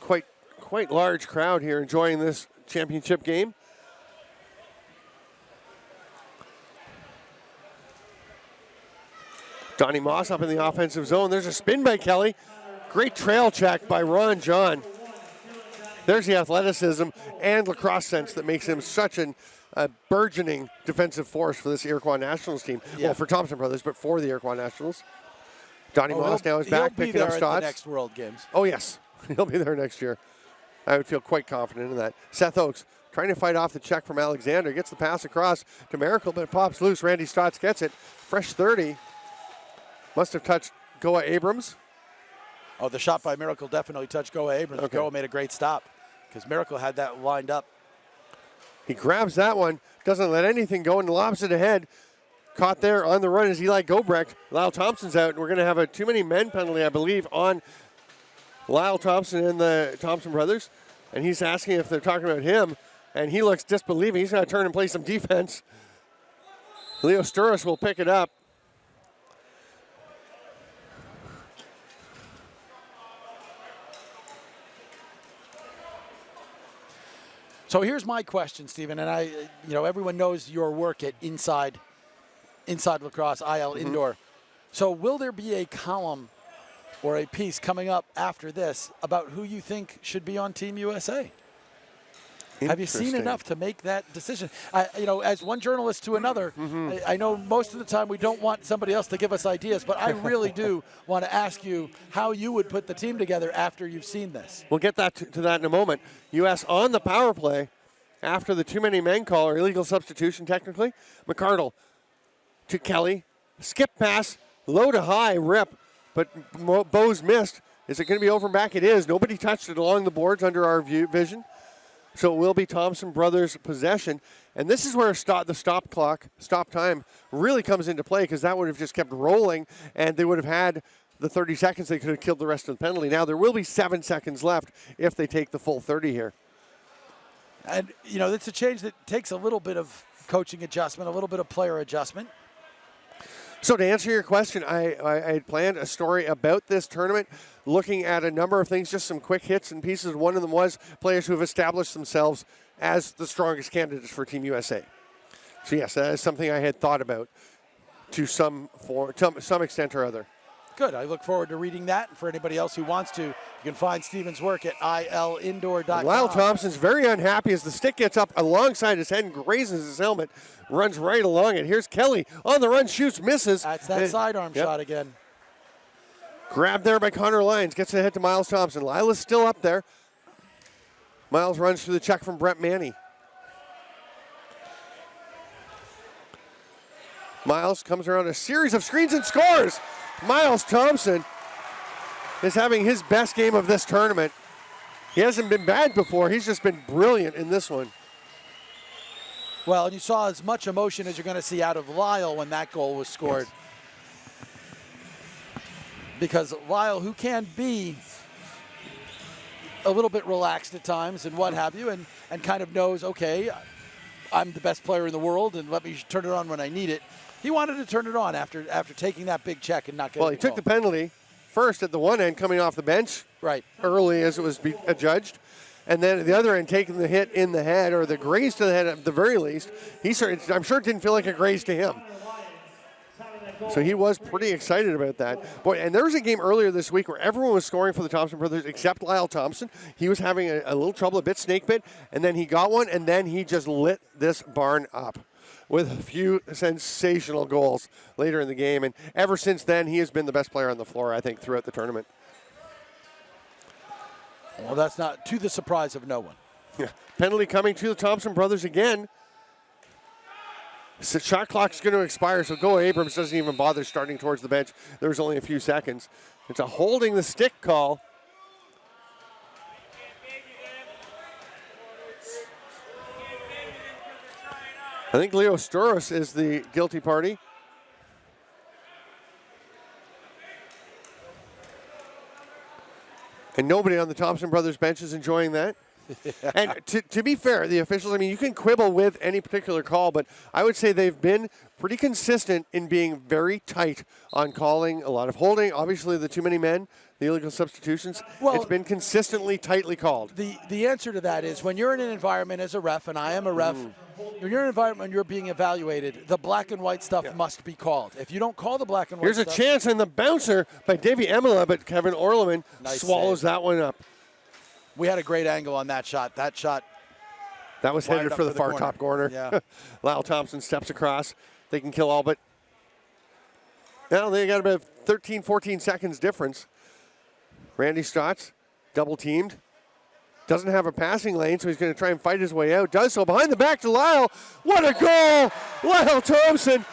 quite large crowd here enjoying this championship game. Donnie Moss up in the offensive zone. There's a spin by Kelly. Great trail check by Ron John. There's the athleticism and lacrosse sense that makes him such a burgeoning defensive force for this Iroquois Nationals team. Yeah. Well, for Thompson Brothers, but for the Iroquois Nationals. Donnie Moss now is back picking up shots. The next World Games. Oh, yes. He'll be there next year. I would feel quite confident in that. Seth Oakes trying to fight off the check from Alexander. Gets the pass across to Miracle, but it pops loose. Randy Stotts gets it. Fresh 30. Must have touched Goa Abrams. Oh, the shot by Miracle definitely touched Goa Abrams. Okay. Goa made a great stop because Miracle had that lined up. He grabs that one, doesn't let anything go, and lobs it ahead. Caught there on the run is Eli Gobrecht. Lyle Thompson's out, and we're going to have a too many men penalty, I believe, on Lyle Thompson and the Thompson brothers. And he's asking if they're talking about him. and he looks disbelieving. He's going to turn and play some defense. Leo Sturris will pick it up. So here's my question, Stephen, and everyone knows your work at Inside Lacrosse, IL Indoor. So will there be a column or a piece coming up after this about who you think should be on Team USA? Have you seen enough to make that decision? As one journalist to another, I know most of the time we don't want somebody else to give us ideas, but I really do want to ask you how you would put the team together after you've seen this. We'll get to that in a moment. U.S. on the power play after the too many men call, or illegal substitution technically. McCardle to Kelly. Skip pass, low to high, rip, but Bose missed. Is it going to be over and back? It is. Nobody touched it along the boards under our vision. So it will be Thompson brothers' possession. And this is where the stop time really comes into play, because that would have just kept rolling and they would have had the 30 seconds. They could have killed the rest of the penalty. Now there will be 7 seconds left if they take the full 30 here. And, it's a change that takes a little bit of coaching adjustment, a little bit of player adjustment. So to answer your question, I had planned a story about this tournament, looking at a number of things, just some quick hits and pieces. One of them was players who have established themselves as the strongest candidates for Team USA. So yes, that is something I had thought about to some extent or other. Good. I look forward to reading that. And for anybody else who wants to, you can find Stephen's work at ilindoor.com. Lyle Thompson's very unhappy as the stick gets up alongside his head and grazes his helmet, runs right along it. Here's Kelly on the run, shoots, misses. That's that sidearm shot again. Grabbed there by Connor Lyons, gets ahead to Miles Thompson. Lyle is still up there. Miles runs through the check from Brett Manny. Miles comes around a series of screens and scores. Miles Thompson is having his best game of this tournament. He hasn't been bad before. He's just been brilliant in this one. Well, and you saw as much emotion as you're going to see out of Lyle when that goal was scored. Yes. Because Lyle, who can be a little bit relaxed at times and what have you, and kind of knows, okay, I'm the best player in the world and let me turn it on when I need it. He wanted to turn it on after taking that big check and not getting Well, he took the penalty first at the one end, coming off the bench early as it was adjudged. And then at the other end, taking the hit in the head, or the graze to the head at the very least. I'm sure it didn't feel like a graze to him. So he was pretty excited about that. Boy, and there was a game earlier this week where everyone was scoring for the Thompson brothers except Lyle Thompson. He was having a little trouble, a bit snake bit, and then he got one, and then he just lit this barn up with a few sensational goals later in the game. And ever since then, he has been the best player on the floor, I think, throughout the tournament. Well, that's not to the surprise of no one. Yeah. Penalty coming to the Thompson brothers again. So shot clock's going to expire, so Go Abrams doesn't even bother starting towards the bench. There's only a few seconds. It's a holding the stick call. I think Leo Sturris is the guilty party. And nobody on the Thompson brothers bench is enjoying that. And to be fair, the officials, you can quibble with any particular call, but I would say they've been pretty consistent in being very tight on calling a lot of holding. Obviously, the too many men, the illegal substitutions, it's been consistently tightly called. The answer to that is when you're in an environment as a ref, and I am a ref, when you're in an environment when you're being evaluated, the black and white stuff must be called. If you don't call the black and white stuff. Here's a chance in the bouncer by Davey Emila, but Kevin Orleman swallows that one up. We had a great angle on that shot. That was headed for the far top corner. Yeah. Lyle Thompson steps across. They can kill all but. Now they got about 13, 14 seconds difference. Randy Stotts, double teamed. Doesn't have a passing lane, so he's going to try and fight his way out. Does so behind the back to Lyle. What a goal! Lyle Thompson.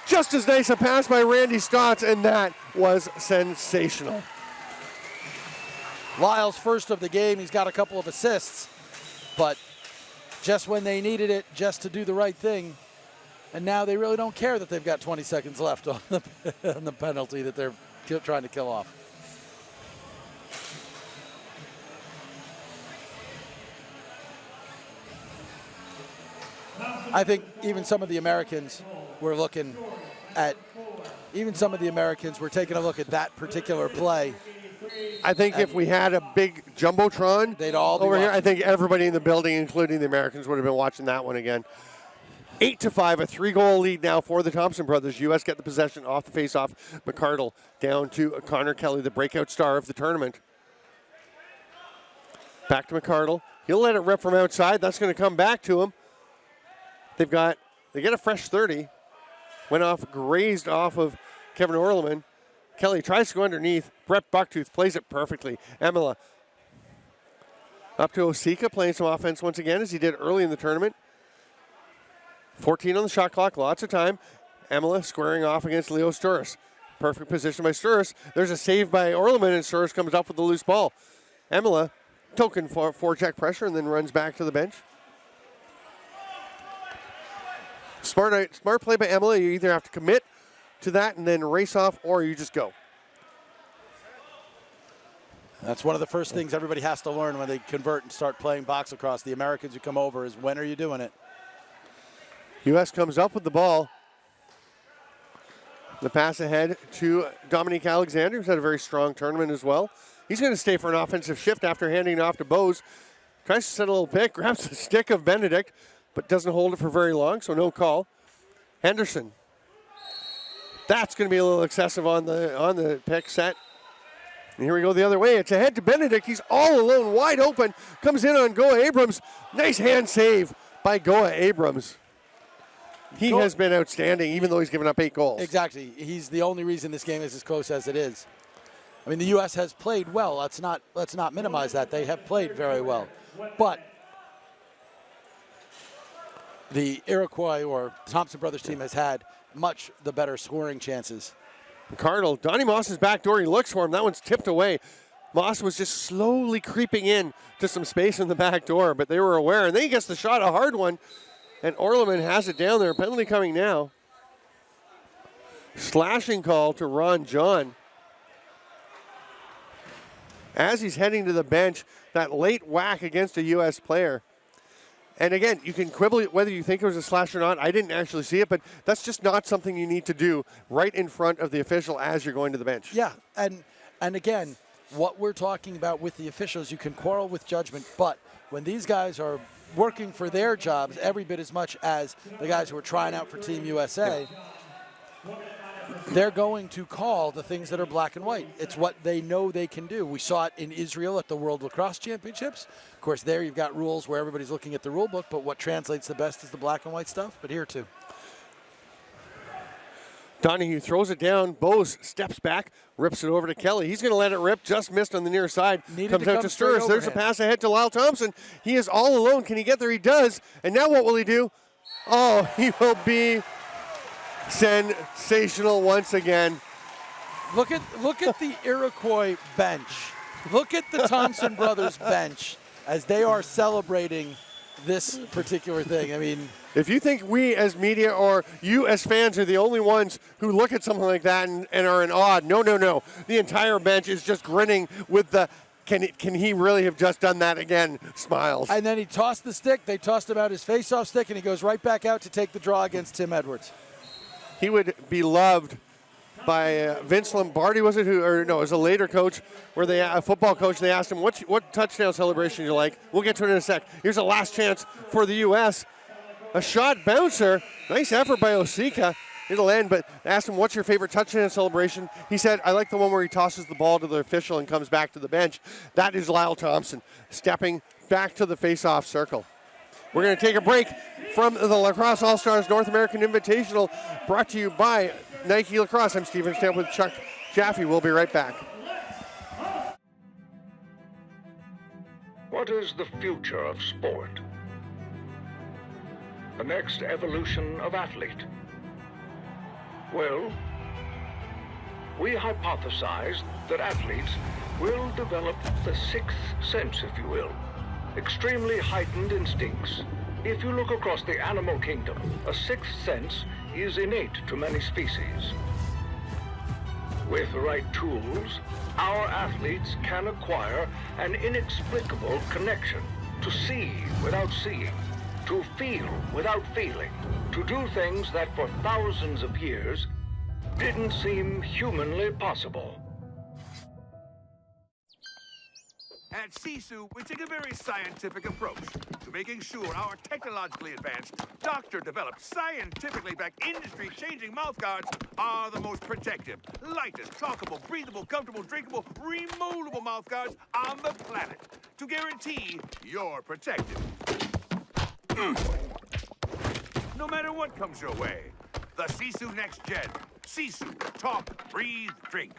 Just as nice a pass by Randy Stotts, and that was sensational. Lyle's first of the game. He's got a couple of assists, but just when they needed it, just to do the right thing. And now they really don't care that they've got 20 seconds left on the penalty that they're trying to kill off. I think even some of the Americans were looking at, even some of the Americans were taking a look at that particular play. I think if we had a big Jumbotron they'd all be over here, watching. I think everybody in the building, including the Americans, would have been watching that one again. 8-5, a 3-goal lead now for the Thompson brothers. U.S. get the possession off the face-off. McCardle down to Connor Kelly, the breakout star of the tournament. Back to McCardle. He'll let it rip from outside. That's going to come back to him. They get a fresh 30. Went off, grazed off of Kevin Orleman. Kelly tries to go underneath. Brett Bucktooth plays it perfectly. Emila up to Osika, playing some offense once again, as he did early in the tournament. 14 on the shot clock, lots of time. Emila squaring off against Leo Sturris. Perfect position by Sturris. There's a save by Orleman, and Sturris comes up with the loose ball. Emila, token for forecheck pressure, and then runs back to the bench. Smart play by Emila. You either have to commit to that and then race off, or you just go. That's one of the first things everybody has to learn when they convert and start playing box lacrosse. The Americans who come over is, when are you doing it? U.S. comes up with the ball. The pass ahead to Dominique Alexander, who's had a very strong tournament as well. He's going to stay for an offensive shift after handing it off to Bose. Tries to set a little pick, grabs the stick of Benedict, but doesn't hold it for very long, so no call. Henderson. That's going to be a little excessive on the pick set. And here we go the other way. It's ahead to Benedict. He's all alone, wide open. Comes in on Goa Abrams. Nice hand save by Goa Abrams. He has been outstanding, even though he's given up 8 goals. Exactly. He's the only reason this game is as close as it is. I mean, the U.S. has played well. Let's not minimize that. They have played very well. But the Iroquois or Thompson Brothers team has had much the better scoring chances. McCardle, Donnie Moss's back door. He looks for him. That one's tipped away. Moss was just slowly creeping in to some space in the back door, but they were aware. And then he gets the shot, a hard one. And Orleman has it down there. Penalty coming now. Slashing call to Ron John. As he's heading to the bench, that late whack against a U.S. player. And again, you can quibble whether you think it was a slash or not. I didn't actually see it, but that's just not something you need to do right in front of the official as you're going to the bench. Yeah, and again, what we're talking about with the officials, you can quarrel with judgment, but when these guys are working for their jobs every bit as much as the guys who are trying out for Team USA, they're going to call the things that are black and white. It's what they know they can do. We saw it in Israel at the World Lacrosse Championships. Of course, there you've got rules where everybody's looking at the rule book, but what translates the best is the black and white stuff, but here too. Donahue throws it down. Bose steps back, rips it over to Kelly. He's going to let it rip. Just missed on the near side. Comes out to Sturris. There's a pass ahead to Lyle Thompson. He is all alone. Can he get there? He does. And now what will he do? Oh, he will be sensational once again. Look at the Iroquois bench. Look at the Thompson brothers bench as they are celebrating this particular thing. I mean, if you think we as media or you as fans are the only ones who look at something like that and are in awe, no. The entire bench is just grinning with the, can he really have just done that again, smiles. And then he tossed the stick. They tossed him out his face-off stick, and he goes right back out to take the draw against Tim Edwards. He would be loved by Vince Lombardi, was it? It was a later coach, where a football coach, they asked him, what touchdown celebration do you like? We'll get to it in a sec. Here's a last chance for the U.S. A shot bouncer. Nice effort by Osika. It'll end, but asked him, what's your favorite touchdown celebration? He said, I like the one where he tosses the ball to the official and comes back to the bench. That is Lyle Thompson stepping back to the face-off circle. We're going to take a break from the Lacrosse All-Stars North American Invitational, brought to you by Nike Lacrosse. I'm Steven Stamp with Chuck Jaffe. We'll be right back. What is the future of sport? The next evolution of athlete? Well, we hypothesized that athletes will develop the sixth sense, if you will. Extremely heightened instincts. If you look across the animal kingdom, a sixth sense is innate to many species. With the right tools, our athletes can acquire an inexplicable connection to see without seeing, to feel without feeling, to do things that for thousands of years didn't seem humanly possible. At Sisu, we take a very scientific approach to making sure our technologically advanced, doctor-developed, scientifically backed, industry-changing mouthguards are the most protective, lightest, talkable, breathable, comfortable, drinkable, removable mouthguards on the planet to guarantee you're protected. No matter what comes your way, the Sisu Next Gen. Sisu, talk, breathe, drink.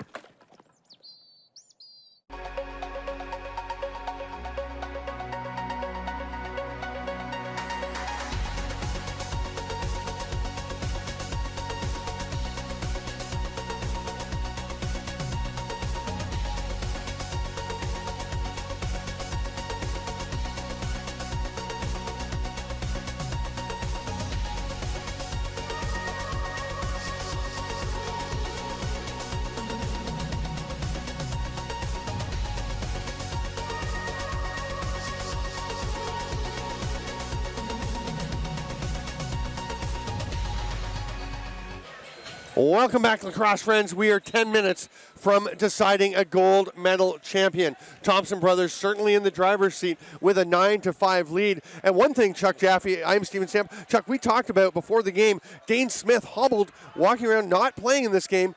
Welcome back, lacrosse friends. We are 10 minutes from deciding a gold medal champion. Thompson brothers certainly in the driver's seat with a 9-5 lead. And one thing, Chuck Jaffe, I'm Steven Stamp. Chuck, we talked about before the game, Dane Smith hobbled, walking around, not playing in this game.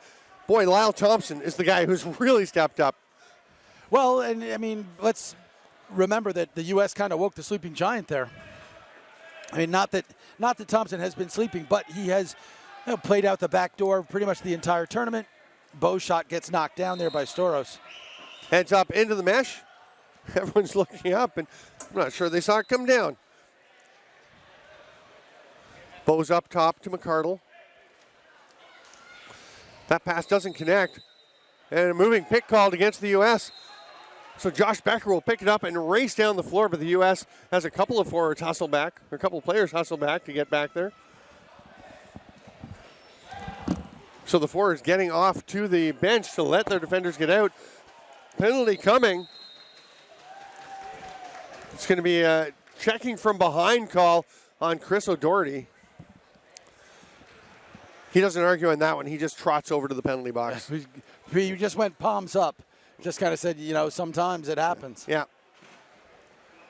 Boy, Lyle Thompson is the guy who's really stepped up. Well, and I mean, let's remember that the U.S. kind of woke the sleeping giant there. I mean, not that Thompson has been sleeping, but he has played out the back door pretty much the entire tournament. Bow shot gets knocked down there by Storos. Heads up into the mesh. Everyone's looking up, and I'm not sure they saw it come down. Bow's up top to McCardle. That pass doesn't connect. And a moving pick called against the U.S. So Josh Becker will pick it up and race down the floor, but the U.S. has a couple of forwards hustle back, or a couple of players hustle back to get back there. So the forwards getting off to the bench to let their defenders get out. Penalty coming. It's going to be a checking from behind call on Chris O'Doherty. He doesn't argue on that one. He just trots over to the penalty box. He just went palms up. Just kind of said, you know, sometimes it happens. Yeah.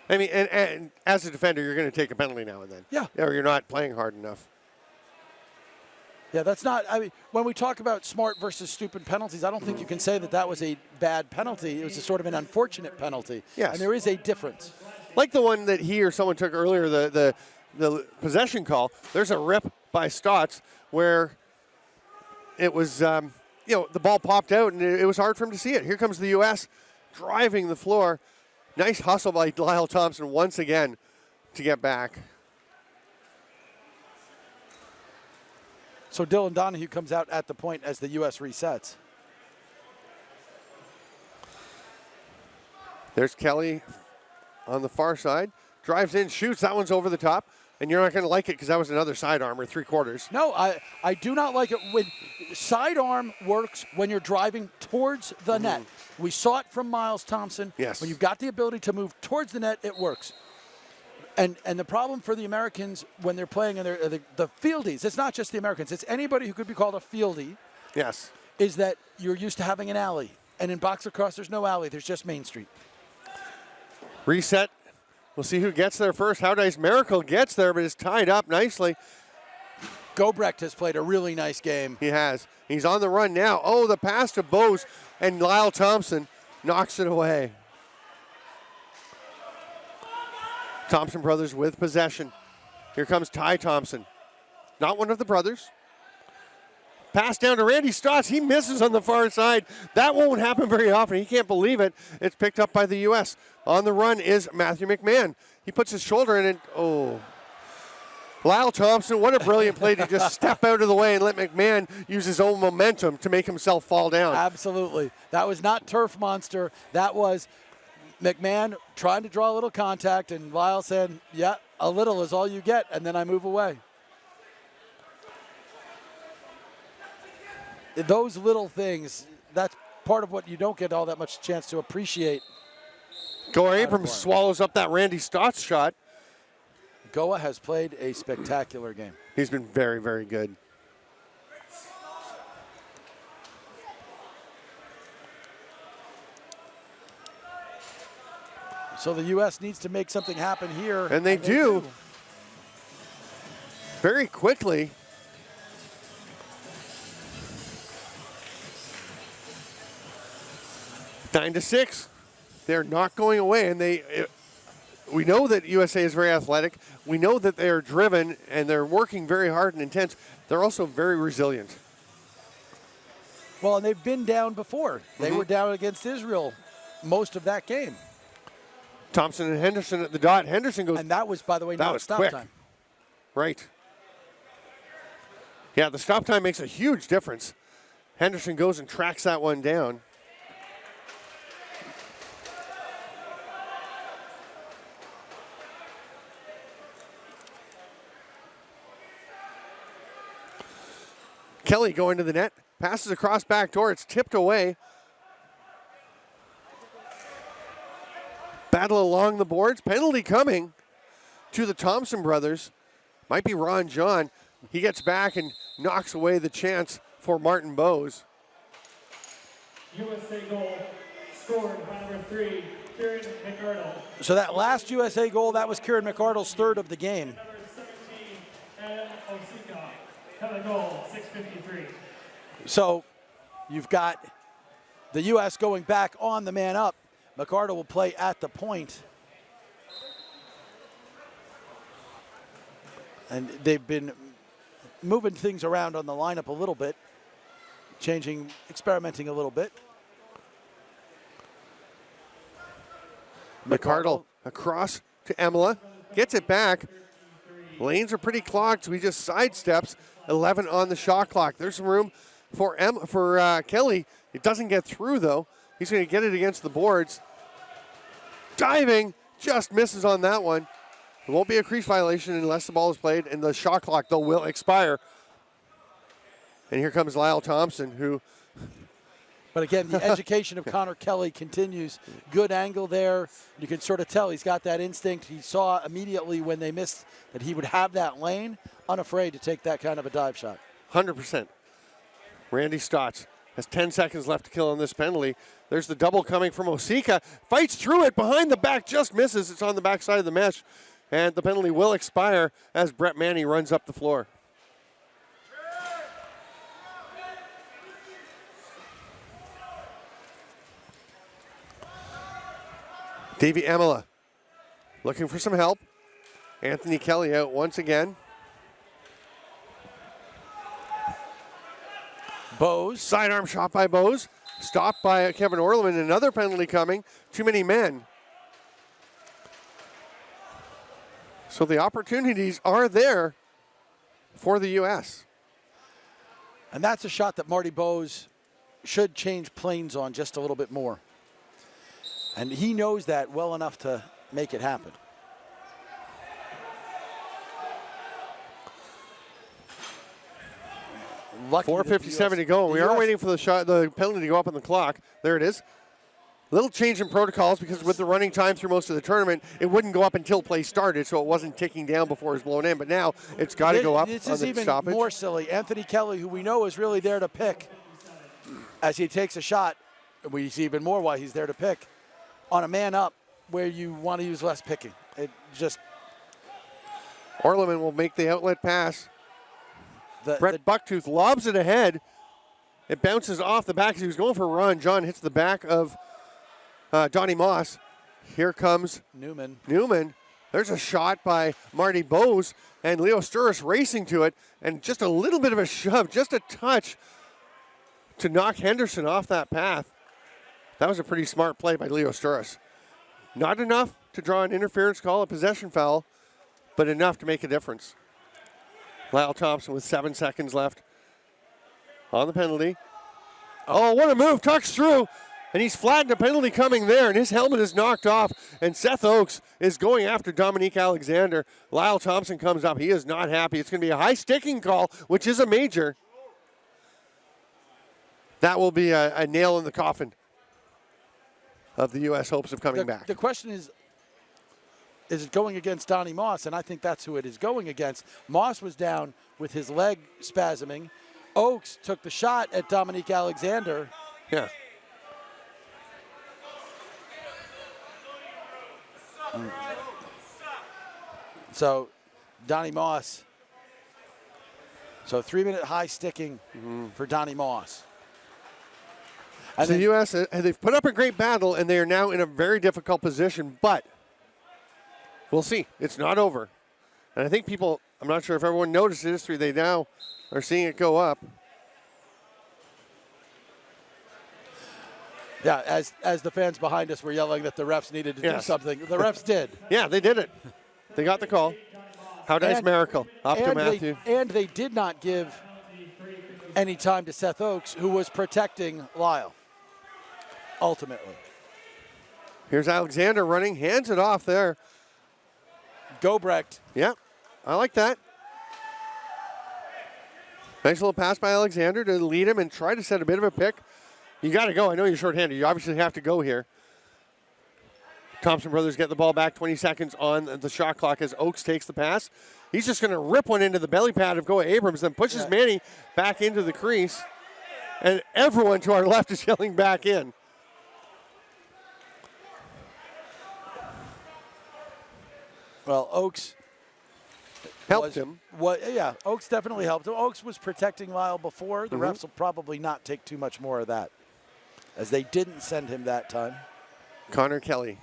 I mean, and as a defender, you're going to take a penalty now and then. Yeah. Or you're not playing hard enough. Yeah, that's not, I mean, when we talk about smart versus stupid penalties, I don't think you can say that that was a bad penalty. It was a sort of an unfortunate penalty. Yes. And there is a difference. Like the one that he or someone took earlier, the possession call, there's a rip by Stotts where it was, you know, the ball popped out and it was hard for him to see it. Here comes the U.S. driving the floor. Nice hustle by Lyle Thompson once again to get back. So Dylan Donahue comes out at the point as the U.S. resets. There's Kelly on the far side. Drives in, shoots. That one's over the top. And you're not going to like it because that was another sidearm or three-quarters. No, I do not like it. When sidearm works when you're driving towards the net. We saw it from Miles Thompson. Yes. When you've got the ability to move towards the net, it works. And the problem for the Americans when they're playing in the fieldies, it's not just the Americans, it's anybody who could be called a fieldie. Yes. Is that you're used to having an alley. And in box lacrosse, there's no alley, there's just Main Street. Reset. We'll see who gets there first. How Dice Miracle gets there, but is tied up nicely. Gobrecht has played a really nice game. He has. He's on the run now. Oh, the pass to Bose, and Lyle Thompson knocks it away. Thompson brothers with possession. Here comes Ty Thompson. Not one of the brothers. Pass down to Randy Stotts. He misses on the far side. That won't happen very often. He can't believe it. It's picked up by the U.S. On the run is Matthew McMahon. He puts his shoulder in and, oh. Lyle Thompson, what a brilliant play to just step out of the way and let McMahon use his own momentum to make himself fall down. Absolutely. That was not turf monster. That was McMahon trying to draw a little contact, and Lyle said, yeah, a little is all you get, and then I move away. Those little things, that's part of what you don't get all that much chance to appreciate. Gore Abrams swallows up that Randy Stotts shot. Goa has played a spectacular game. He's been very, very good. So the U.S. needs to make something happen here. And they do. Very quickly. 9-6. They're not going away, and we know that USA is very athletic. We know that they are driven, and they're working very hard and intense. They're also very resilient. Well, and they've been down before. They were down against Israel most of that game. Thompson and Henderson at the dot. Henderson goes. And that was, by the way, not stop quick. time. Right. Yeah, the stop time makes a huge difference. Henderson goes and tracks that one down. Kelly going to the net, passes across back door. It's tipped away. Battle along the boards. Penalty coming to the Thompson brothers. Might be Ron John. He gets back and knocks away the chance for Martin Bowes. USA goal scored by number 3, Kieran McArdle. So that last USA goal, that was Kieran McArdle's third of the game. Number 17, Adam Osika. Another goal, 6:53. So you've got the U.S. going back on the man up. McArdle will play at the point. And they've been moving things around on the lineup a little bit, experimenting a little bit. McArdle across to Emila, gets it back. Lanes are pretty clogged, so he just sidesteps. 11 on the shot clock. There's some room for Kelly. It doesn't get through, though. He's going to get it against the boards. Diving, just misses on that one. It won't be a crease violation unless the ball is played, and the shot clock, though, will expire. And here comes Lyle Thompson, who... But again, the education of Connor Kelly continues. Good angle there. You can sort of tell he's got that instinct. He saw immediately when they missed that he would have that lane, unafraid to take that kind of a dive shot. 100%. Randy Stotts has 10 seconds left to kill on this penalty. There's the double coming from Osika. Fights through it, behind the back, just misses. It's on the backside of the mesh. And the penalty will expire as Brett Manny runs up the floor. Davey Emila looking for some help. Anthony Kelly out once again. Bowes. Sidearm shot by Bowes. Stopped by Kevin Orleman. Another penalty coming. Too many men. So the opportunities are there for the U.S. And that's a shot that Marty Bowes should change planes on just a little bit more. And he knows that well enough to make it happen. Lucky 4:57 to go. We are waiting for the penalty to go up on the clock. There it is. Little change in protocols because with the running time through most of the tournament, it wouldn't go up until play started, so it wasn't ticking down before it was blown in. But now it's got to go up on the stoppage. This is even more silly. Anthony Kelly, who we know is really there to pick, as he takes a shot, we see even more why he's there to pick, on a man up where you want to use less picking. It just... Orleman will make the outlet pass. Brett Bucktooth lobs it ahead. It bounces off the back as he was going for Ron John, hits the back of Donnie Moss. Here comes Newman. There's a shot by Marty Bowes, and Leo Sturris racing to it, and just a little bit of a shove, just a touch to knock Henderson off that path. That was a pretty smart play by Leo Sturris. Not enough to draw an interference call, a possession foul, but enough to make a difference. Lyle Thompson with 7 seconds left on the penalty. Oh, what a move. Tucks through, and he's flattened a penalty coming there, and his helmet is knocked off, and Seth Oakes is going after Dominique Alexander. Lyle Thompson comes up. He is not happy. It's going to be a high sticking call, which is a major. That will be a nail in the coffin of the U.S. hopes of coming back. The question is, is it going against Donnie Moss? And I think that's who it is going against. Moss was down with his leg spasming. Oakes took the shot at Dominique Alexander. Yeah. So, Donnie Moss. So 3-minute high sticking for Donnie Moss. And so the U.S., they've put up a great battle, and they are now in a very difficult position, but we'll see. It's not over. And I think people, I'm not sure if everyone noticed the history, they now are seeing it go up. Yeah, as the fans behind us were yelling that the refs needed to do something, the refs did. Yeah, they did it. They got the call. How nice miracle. Up to Matthew. And they did not give any time to Seth Oakes, who was protecting Lyle, ultimately. Here's Alexander running, hands it off there. Gobrecht. Yeah, I like that. Nice little pass by Alexander to lead him and try to set a bit of a pick. You got to go. I know you're shorthanded. You obviously have to go here. Thompson brothers get the ball back, 20 seconds on the shot clock as Oakes takes the pass. He's just going to rip one into the belly pad of Goa Abrams, then pushes Manny back into the crease. And everyone to our left is yelling back in. Well, Oakes helped him. Yeah, Oakes definitely helped him. Oakes was protecting Lyle before. The refs will probably not take too much more of that, as they didn't send him that time. Connor Kelly.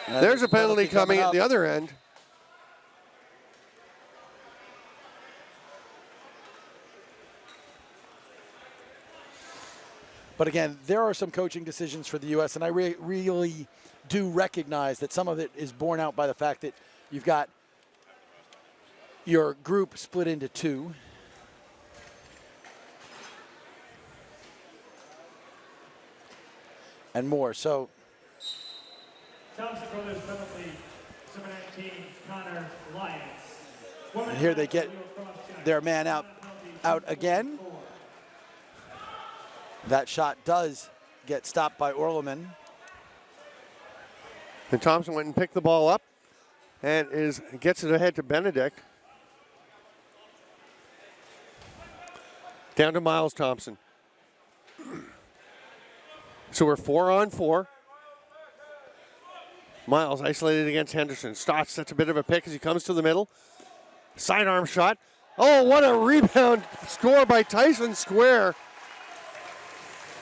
There's a penalty coming at the other end. But again, there are some coaching decisions for the U.S., and I really do recognize that some of it is borne out by the fact that you've got your group split into two. And more. So Thompson brothers penalty, number 19, Connor Lyons. And here they get their man out again. That shot does get stopped by Orleman. And Thompson went and picked the ball up and gets it ahead to Benedict. Down to Miles Thompson. So we're 4-on-4. Miles isolated against Henderson. Stotts sets a bit of a pick as he comes to the middle. Sidearm shot. Oh, what a rebound score by Tyson Square.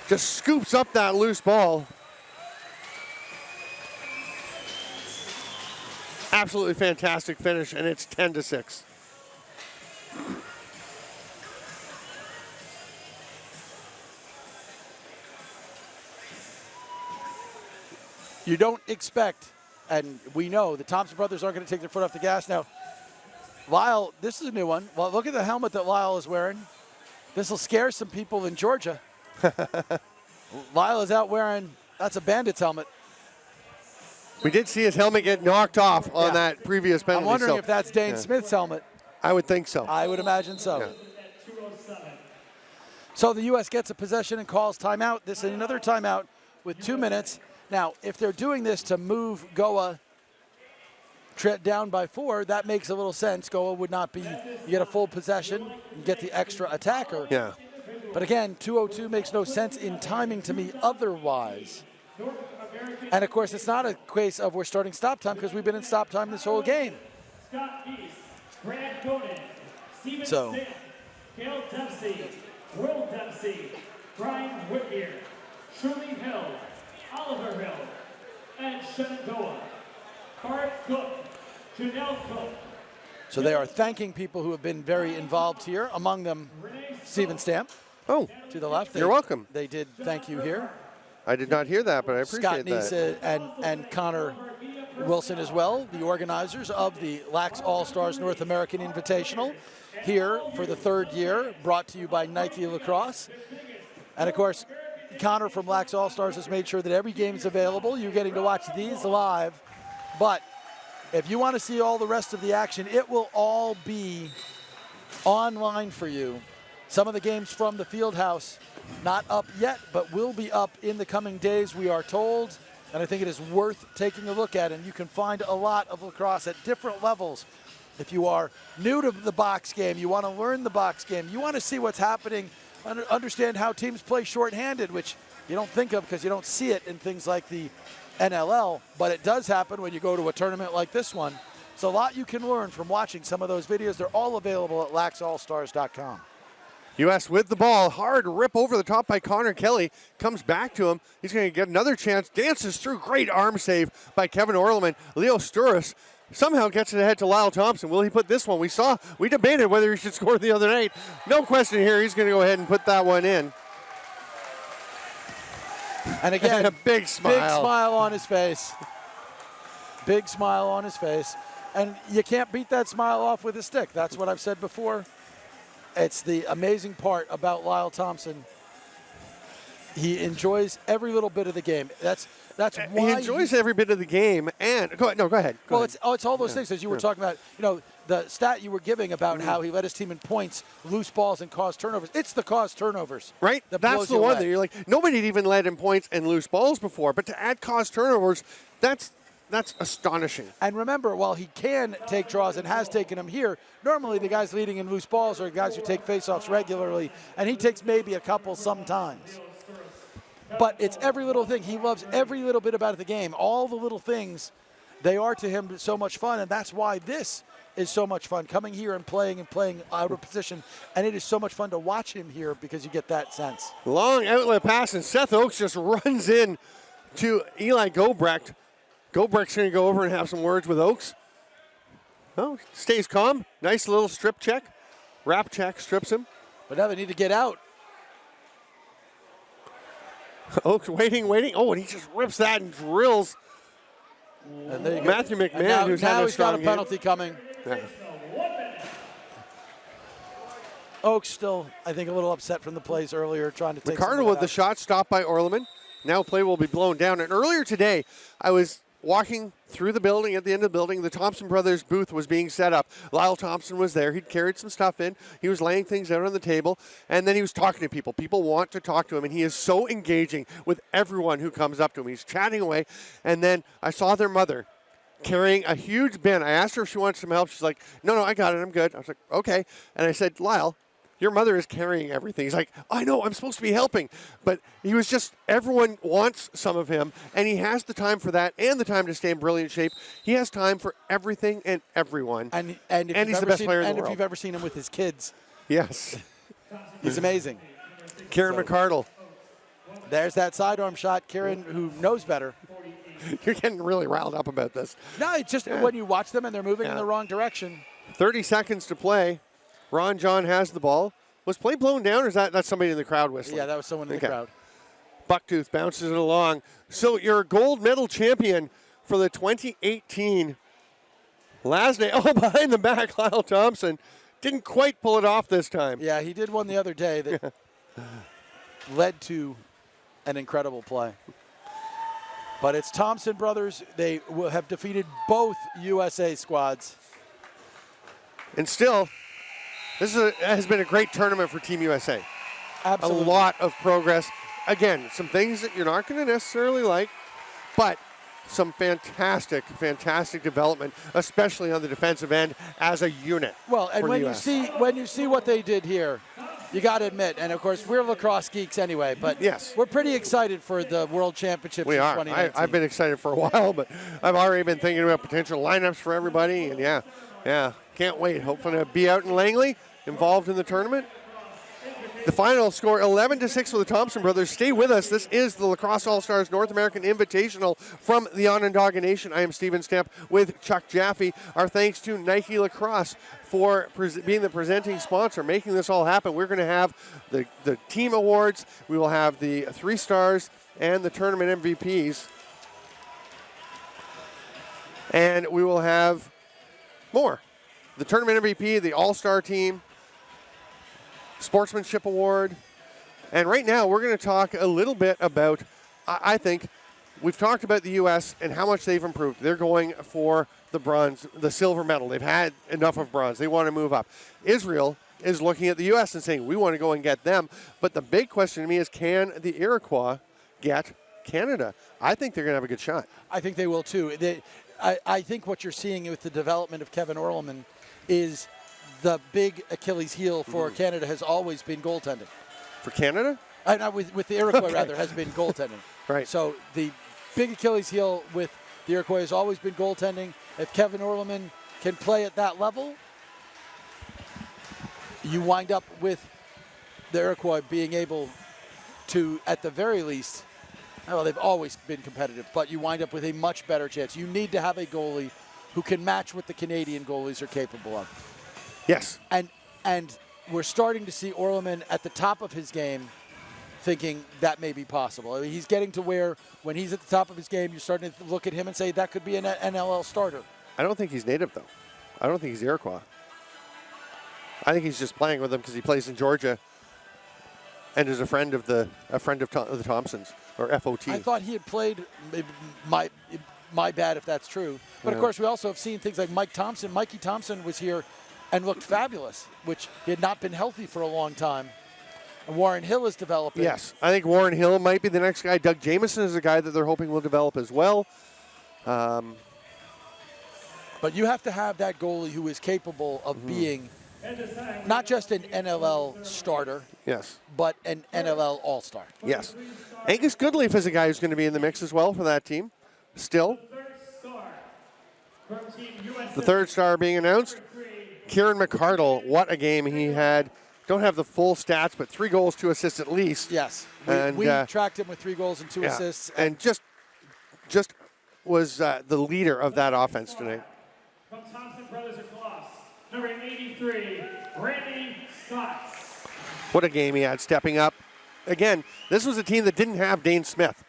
Just scoops up that loose ball. Absolutely fantastic finish, and it's 10-6. You don't expect, and we know the Thompson brothers aren't going to take their foot off the gas. Now, Lyle, this is a new one. Well, look at the helmet that Lyle is wearing. This will scare some people in Georgia. Lyle is out wearing, that's a Bandits helmet. We did see his helmet get knocked off on that previous penalty. I'm wondering if that's Dane Smith's helmet. I would think so. I would imagine so. Yeah. So the U.S. gets a possession and calls timeout. This is another timeout with 2 minutes. Now, if they're doing this to move Goa down by 4, that makes a little sense. Goa would not be, you get a full possession and get the extra attacker. Yeah. But again, 2:02 makes no sense in timing to me otherwise. And of course, it's not a case of we're starting stop time because we've been in stop time this whole game. Scott East, Brad Goden, Steven So. Stamp, Gail Dempsey, Will Dempsey, Brian Whittier, Shirley Hill, Oliver Hill, and Shenandoah. Bart Cook, Janelle Cook. So they are thanking people who have been very involved here, among them Steven Stamp. Oh, to the left. You're welcome. They did thank you here. I did not hear that, but I appreciate that. Scott Neese and Connor Wilson as well, the organizers of the Lax All-Stars North American Invitational, here for the 3rd year, brought to you by Nike Lacrosse. And of course, Connor from Lax All-Stars has made sure that every game is available. You're getting to watch these live. But if you want to see all the rest of the action, it will all be online for you Some of the games from the field house, not up yet, but will be up in the coming days, we are told. And I think it is worth taking a look at. And you can find a lot of lacrosse at different levels. If you are new to the box game, you want to learn the box game, you want to see what's happening, understand how teams play shorthanded, which you don't think of because you don't see it in things like the NLL, but it does happen when you go to a tournament like this one. So a lot you can learn from watching some of those videos. They're all available at laxallstars.com. U.S. with the ball. Hard rip over the top by Connor Kelly. Comes back to him. He's going to get another chance. Dances through. Great arm save by Kevin Orleman. Leo Sturris somehow gets it ahead to Lyle Thompson. Will he put this one? We debated whether he should score the other night. No question here. He's going to go ahead and put that one in. And again, a big smile. Big smile on his face. Big smile on his face. And you can't beat that smile off with a stick. That's what I've said before. It's the amazing part about Lyle Thompson. He enjoys every little bit of the game. That's why he enjoys every bit of the game. And go ahead. Go ahead. It's all those things as you were talking about. The stat you were giving about how he led his team in points, loose balls, and caused turnovers. It's the caused turnovers, right? That's the one that you're like, nobody had even led in points and loose balls before, but to add caused turnovers, that's astonishing. And remember, while he can take draws and has taken them here, normally the guys leading in loose balls are guys who take faceoffs regularly, and he takes maybe a couple sometimes. But it's every little thing. He loves every little bit about the game. All the little things, they are to him so much fun, and that's why this is so much fun, coming here and playing out of position. And it is so much fun to watch him here because you get that sense. Long outlet pass, and Seth Oakes just runs in to Eli Gobrecht. Gobrecht's going to go over and have some words with Oakes. Oh, stays calm. Nice little strip check. Wrap check, strips him. But now they need to get out. Oakes waiting. Oh, and he just rips that and drills and there you Matthew go. McMahon, who's had a strong got a penalty coming. Yeah. Oakes still, I think, a little upset from the plays earlier, trying to take Ricardo with the shot stopped by Orleman. Now play will be blown down. And earlier today, I was walking through the building. At the end of the building, the Thompson brothers booth was being set up. Lyle Thompson was there. He'd carried some stuff in. He was laying things out on the table, and then he was talking to people. People want to talk to him, and he is so engaging with everyone who comes up to him. He's chatting away, and then I saw their mother carrying a huge bin. I asked her if she wanted some help. She's like, no, I got it. I'm good. I was like, okay. And I said, Lyle, your mother is carrying everything. He's like, I know, I'm supposed to be helping. But he was just, everyone wants some of him, and he has the time for that and the time to stay in brilliant shape. He has time for everything and everyone. And he's the best player in the world. And if you've ever seen him with his kids. Yes. He's amazing. Kieran McCardle. There's that sidearm shot. Kieran, who knows better. You're getting really riled up about this. No, it's just when you watch them and they're moving in the wrong direction. 30 seconds to play. Ron John has the ball. Was play blown down, or is that's somebody in the crowd whistling? Yeah, that was someone in the crowd. Bucktooth bounces it along. So you're a gold medal champion for the 2018 Lasney. Oh, behind the back, Lyle Thompson. Didn't quite pull it off this time. Yeah, he did one the other day that led to an incredible play. But it's Thompson brothers. They will have defeated both USA squads. And still, this has been a great tournament for Team USA. Absolutely. A lot of progress. Again, some things that you're not going to necessarily like, but some fantastic development, especially on the defensive end as a unit. Well, and when you see what they did here, you got to admit, and of course we're lacrosse geeks anyway, but yes, we're pretty excited for the World Championships in 2019. I've been excited for a while, but I've already been thinking about potential lineups for everybody, and yeah, can't wait. Hopefully to be out in Langley, involved in the tournament. The final score, 11-6 for the Thompson brothers. Stay with us. This is the Lacrosse All-Stars North American Invitational from the Onondaga Nation. I am Steven Stamp with Chuck Jaffe. Our thanks to Nike Lacrosse for being the presenting sponsor, making this all happen. We're going to have the team awards. We will have the 3 stars and the tournament MVPs. And we will have more. The tournament MVP, the All-Star team, Sportsmanship Award. And right now we're going to talk a little bit about, I think, we've talked about the U.S. and how much they've improved. They're going for the bronze, the silver medal. They've had enough of bronze. They want to move up. Israel is looking at the U.S. and saying, we want to go and get them. But the big question to me is, can the Iroquois get Canada? I think they're going to have a good shot. I think they will too. I think what you're seeing with the development of Kevin Orleman is the big Achilles heel for Canada has always been goaltending. For Canada? Not with the Iroquois, Okay. rather, has been goaltending. Right. So the big Achilles heel with the Iroquois has always been goaltending. If Kevin Orleman can play at that level, you wind up with the Iroquois being able to, at the very least, well, they've always been competitive, but you wind up with a much better chance. You need to have a goalie who can match what the Canadian goalies are capable of. Yes. And we're starting to see Orleman at the top of his game thinking that may be possible. I mean, he's getting to where when he's at the top of his game, you're starting to look at him and say that could be an NLL starter. I don't think he's native, though. I don't think he's Iroquois. I think he's just playing with them because he plays in Georgia and is a friend of the Thompsons, or FOT. I thought he had played. My bad if that's true. But of course, we also have seen things like Mike Thompson. Mikey Thompson was here and looked fabulous, which he had not been healthy for a long time. And Warren Hill is developing. Yes, I think Warren Hill might be the next guy. Doug Jamieson is a guy that they're hoping will develop as well. But you have to have that goalie who is capable of being not just an NLL starter, Yes. but an NLL all-star. Yes. Angus Goodleaf is a guy who's going to be in the mix as well for that team. Still. The third star being announced. Kieran McCardle, what a game he had. Don't have the full stats, but 3 goals, 2 assists at least. Yes. And we tracked him with 3 goals and 2 assists. And just was the leader of that offense tonight. From Thompson Brothers Lacrosse, number 83, Randy Scott. What a game he had stepping up. Again, this was a team that didn't have Dane Smith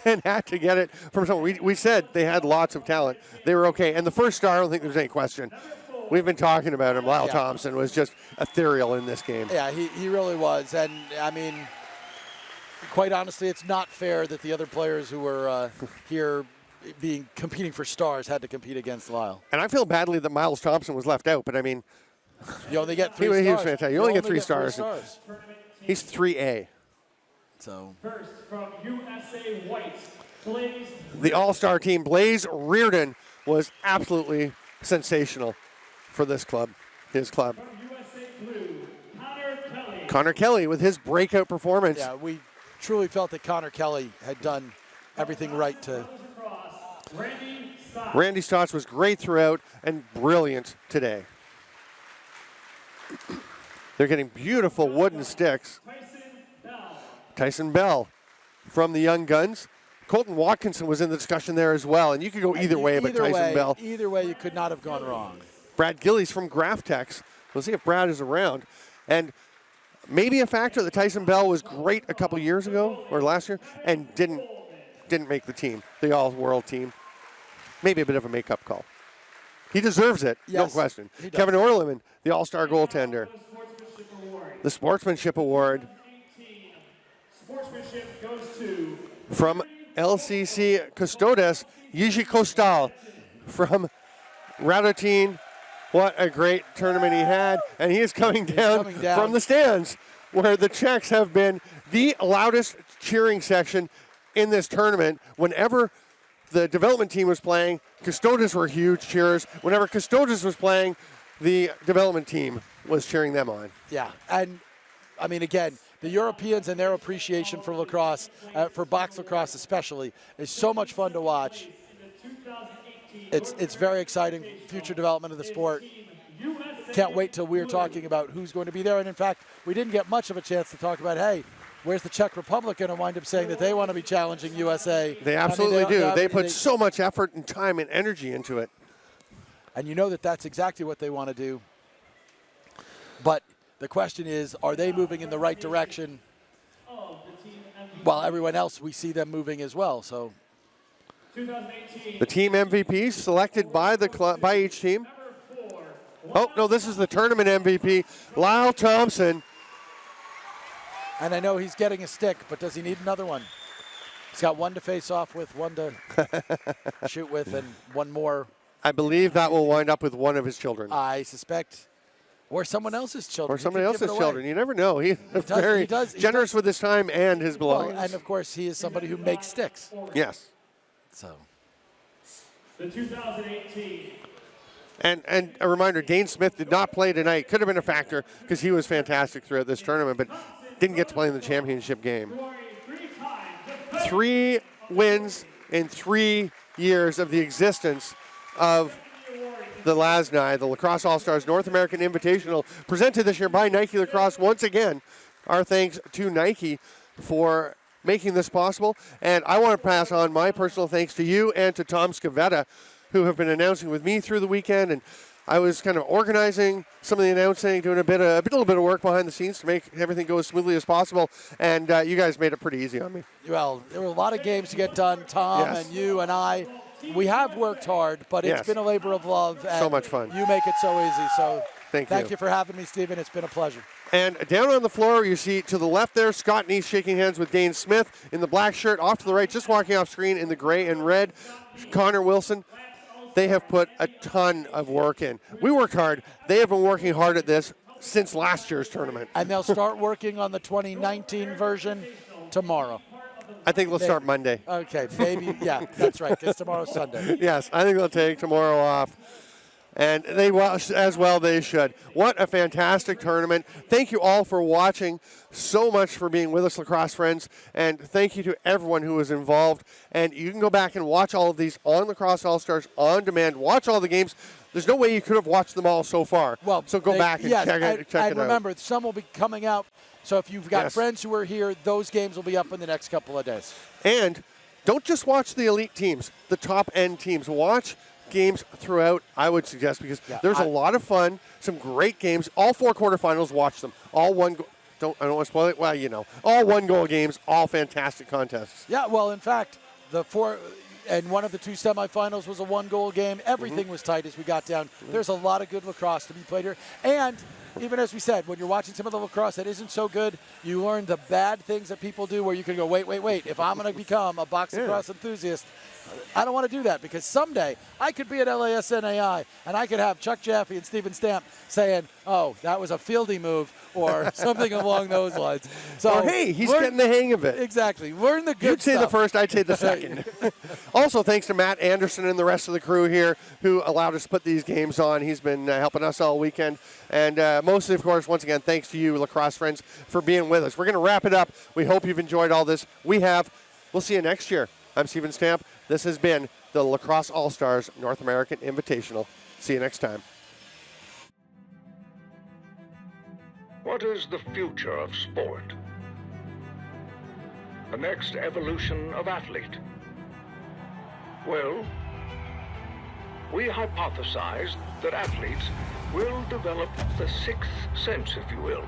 and had to get it from someone. We said they had lots of talent. They were okay. And the first star, I don't think there's any question. We've been talking about him. Lyle Thompson was just ethereal in this game. Yeah, he really was. And, I mean, quite honestly, it's not fair that the other players who were here competing for stars had to compete against Lyle. And I feel badly that Miles Thompson was left out, but I mean, you only get 3 he stars. was fantastic. You only get 3 stars. He's 3A. So First from USA White, Blaze. The all-star team, Blaze Reardon, was absolutely sensational for this club, his club. From USA Blue, Connor Kelly. Connor Kelly with his breakout performance. yeah, we truly felt that Connor Kelly had done everything right to. Randy Scott. Randy Stotts was great throughout and brilliant today. They're getting beautiful wooden sticks. Tyson Bell from the Young Guns. Colton Watkinson was in the discussion there as well, and you could go either way, but Tyson Bell. Either way, you could not have gone wrong. Brad Gillies from Graftex. We'll see if Brad is around. And maybe a factor that Tyson Bell was great a couple years ago or last year and didn't make the team, the all-world team. Maybe a bit of a make-up call. He deserves it, no question. Kevin Orleman, the all-star goaltender. The Sportsmanship Award. Sportsmanship goes to From LCC Custodes, Yishi Kostal from Radotin. What a great tournament he had. And he is coming down from the stands where the Czechs have been the loudest cheering section in this tournament. Whenever the development team was playing, Custodes were huge cheers. Whenever Custodes was playing, the development team was cheering them on. Yeah, and I mean, again, the Europeans and their appreciation for lacrosse, for box lacrosse especially, is so much fun to watch. It's very exciting, future development of the sport. Can't wait till we're talking about who's going to be there. And in fact, we didn't get much of a chance to talk about, hey, where's the Czech Republic going to wind up saying that they want to be challenging USA? They absolutely do. They put so much effort and time and energy into it. And you know that that's exactly what they want to do. But the question is, are they moving in the right direction? While everyone else, we see them moving as well. So, the team MVP selected by the club, by each team. Oh no, this is the tournament MVP, Lyle Thompson. And I know he's getting a stick, but does he need another one? He's got one to face off with, one to shoot with, and one more. I believe that will wind up with one of his children. I suspect Or someone else's children. Or somebody else's children. You never know. He's very generous with his time and his belongings. Well, and, of course, he is somebody who makes sticks. Yes. So. The 2018. And a reminder, Dane Smith did not play tonight. Could have been a factor because he was fantastic throughout this tournament, but didn't get to play in the championship game. 3 wins in 3 years of the existence of the LASNI, the Lacrosse All-Stars North American Invitational, presented this year by Nike Lacrosse. Once again, our thanks to Nike for making this possible. And I want to pass on my personal thanks to you and to Tom Scavetta, who have been announcing with me through the weekend. And I was kind of organizing some of the announcing, doing a little bit of work behind the scenes to make everything go as smoothly as possible. And you guys made it pretty easy on me. Well, there were a lot of games to get done, Tom, Yes. and you and I. We have worked hard, but it's been a labor of love. And so much fun. You make it so easy. So thank you for having me, Stephen. It's been a pleasure. And down on the floor, you see to the left there, Scott Neese shaking hands with Dane Smith in the black shirt. Off to the right, just walking off screen in the gray and red, Connor Wilson. They have put a ton of work in. We worked hard. They have been working hard at this since last year's tournament. And they'll start working on the 2019 version tomorrow. I think they'll start Monday. Okay, maybe. Yeah, that's right, because tomorrow's Sunday. Yes, I think they'll take tomorrow off. And they they should. What a fantastic tournament. Thank you all for watching. So much for being with us, lacrosse friends. And thank you to everyone who was involved. And you can go back and watch all of these on Lacrosse All-Stars on demand. Watch all the games. There's no way you could have watched them all so far. Well, so go back and check it out. And remember, some will be coming out. So if you've got friends who are here, those games will be up in the next couple of days. And don't just watch the elite teams, the top-end teams. Watch games throughout, I would suggest, because there's a lot of fun, some great games. All 4 quarterfinals, watch them. All one I don't want to spoil it. Well, all one-goal games, all fantastic contests. Yeah, well, in fact, one of the 2 semifinals was a 1-goal game. Everything was tight as we got down. There's a lot of good lacrosse to be played here. And even as we said, when you're watching some of the lacrosse that isn't so good, you learn the bad things that people do where you can go, wait. If I'm going to become a box lacrosse enthusiast, I don't want to do that, because someday I could be at LASNAI and I could have Chuck Jaffe and Steven Stamp saying, oh, that was a fieldy move or something along those lines. So, hey, he's getting the hang of it. Exactly. Learn the good stuff. You'd say the first, I'd say the second. Also, thanks to Matt Anderson and the rest of the crew here who allowed us to put these games on. He's been helping us all weekend. And mostly, of course, once again, thanks to you, lacrosse friends, for being with us. We're going to wrap it up. We hope you've enjoyed all this. We have. We'll see you next year. I'm Steven Stamp. This has been the Lacrosse All-Stars North American Invitational. See you next time. What is the future of sport? The next evolution of athlete? Well, we hypothesized that athletes will develop the 6th sense, if you will,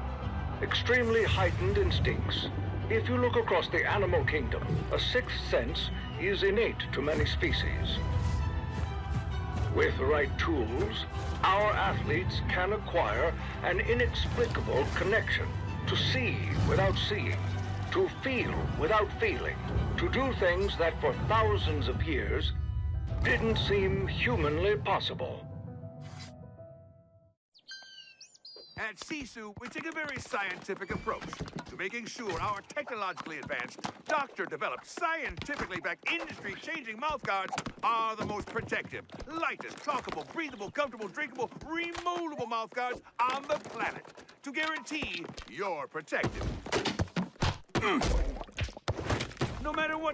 extremely heightened instincts. If you look across the animal kingdom, a 6th sense is innate to many species. With the right tools, our athletes can acquire an inexplicable connection to see without seeing, to feel without feeling, to do things that for thousands of years didn't seem humanly possible. At Sisu, we take a very scientific approach to making sure our technologically advanced, doctor-developed, scientifically backed, industry-changing mouthguards are the most protective, lightest, chalkable, breathable, comfortable, drinkable, removable mouthguards on the planet to guarantee you're protected. No matter what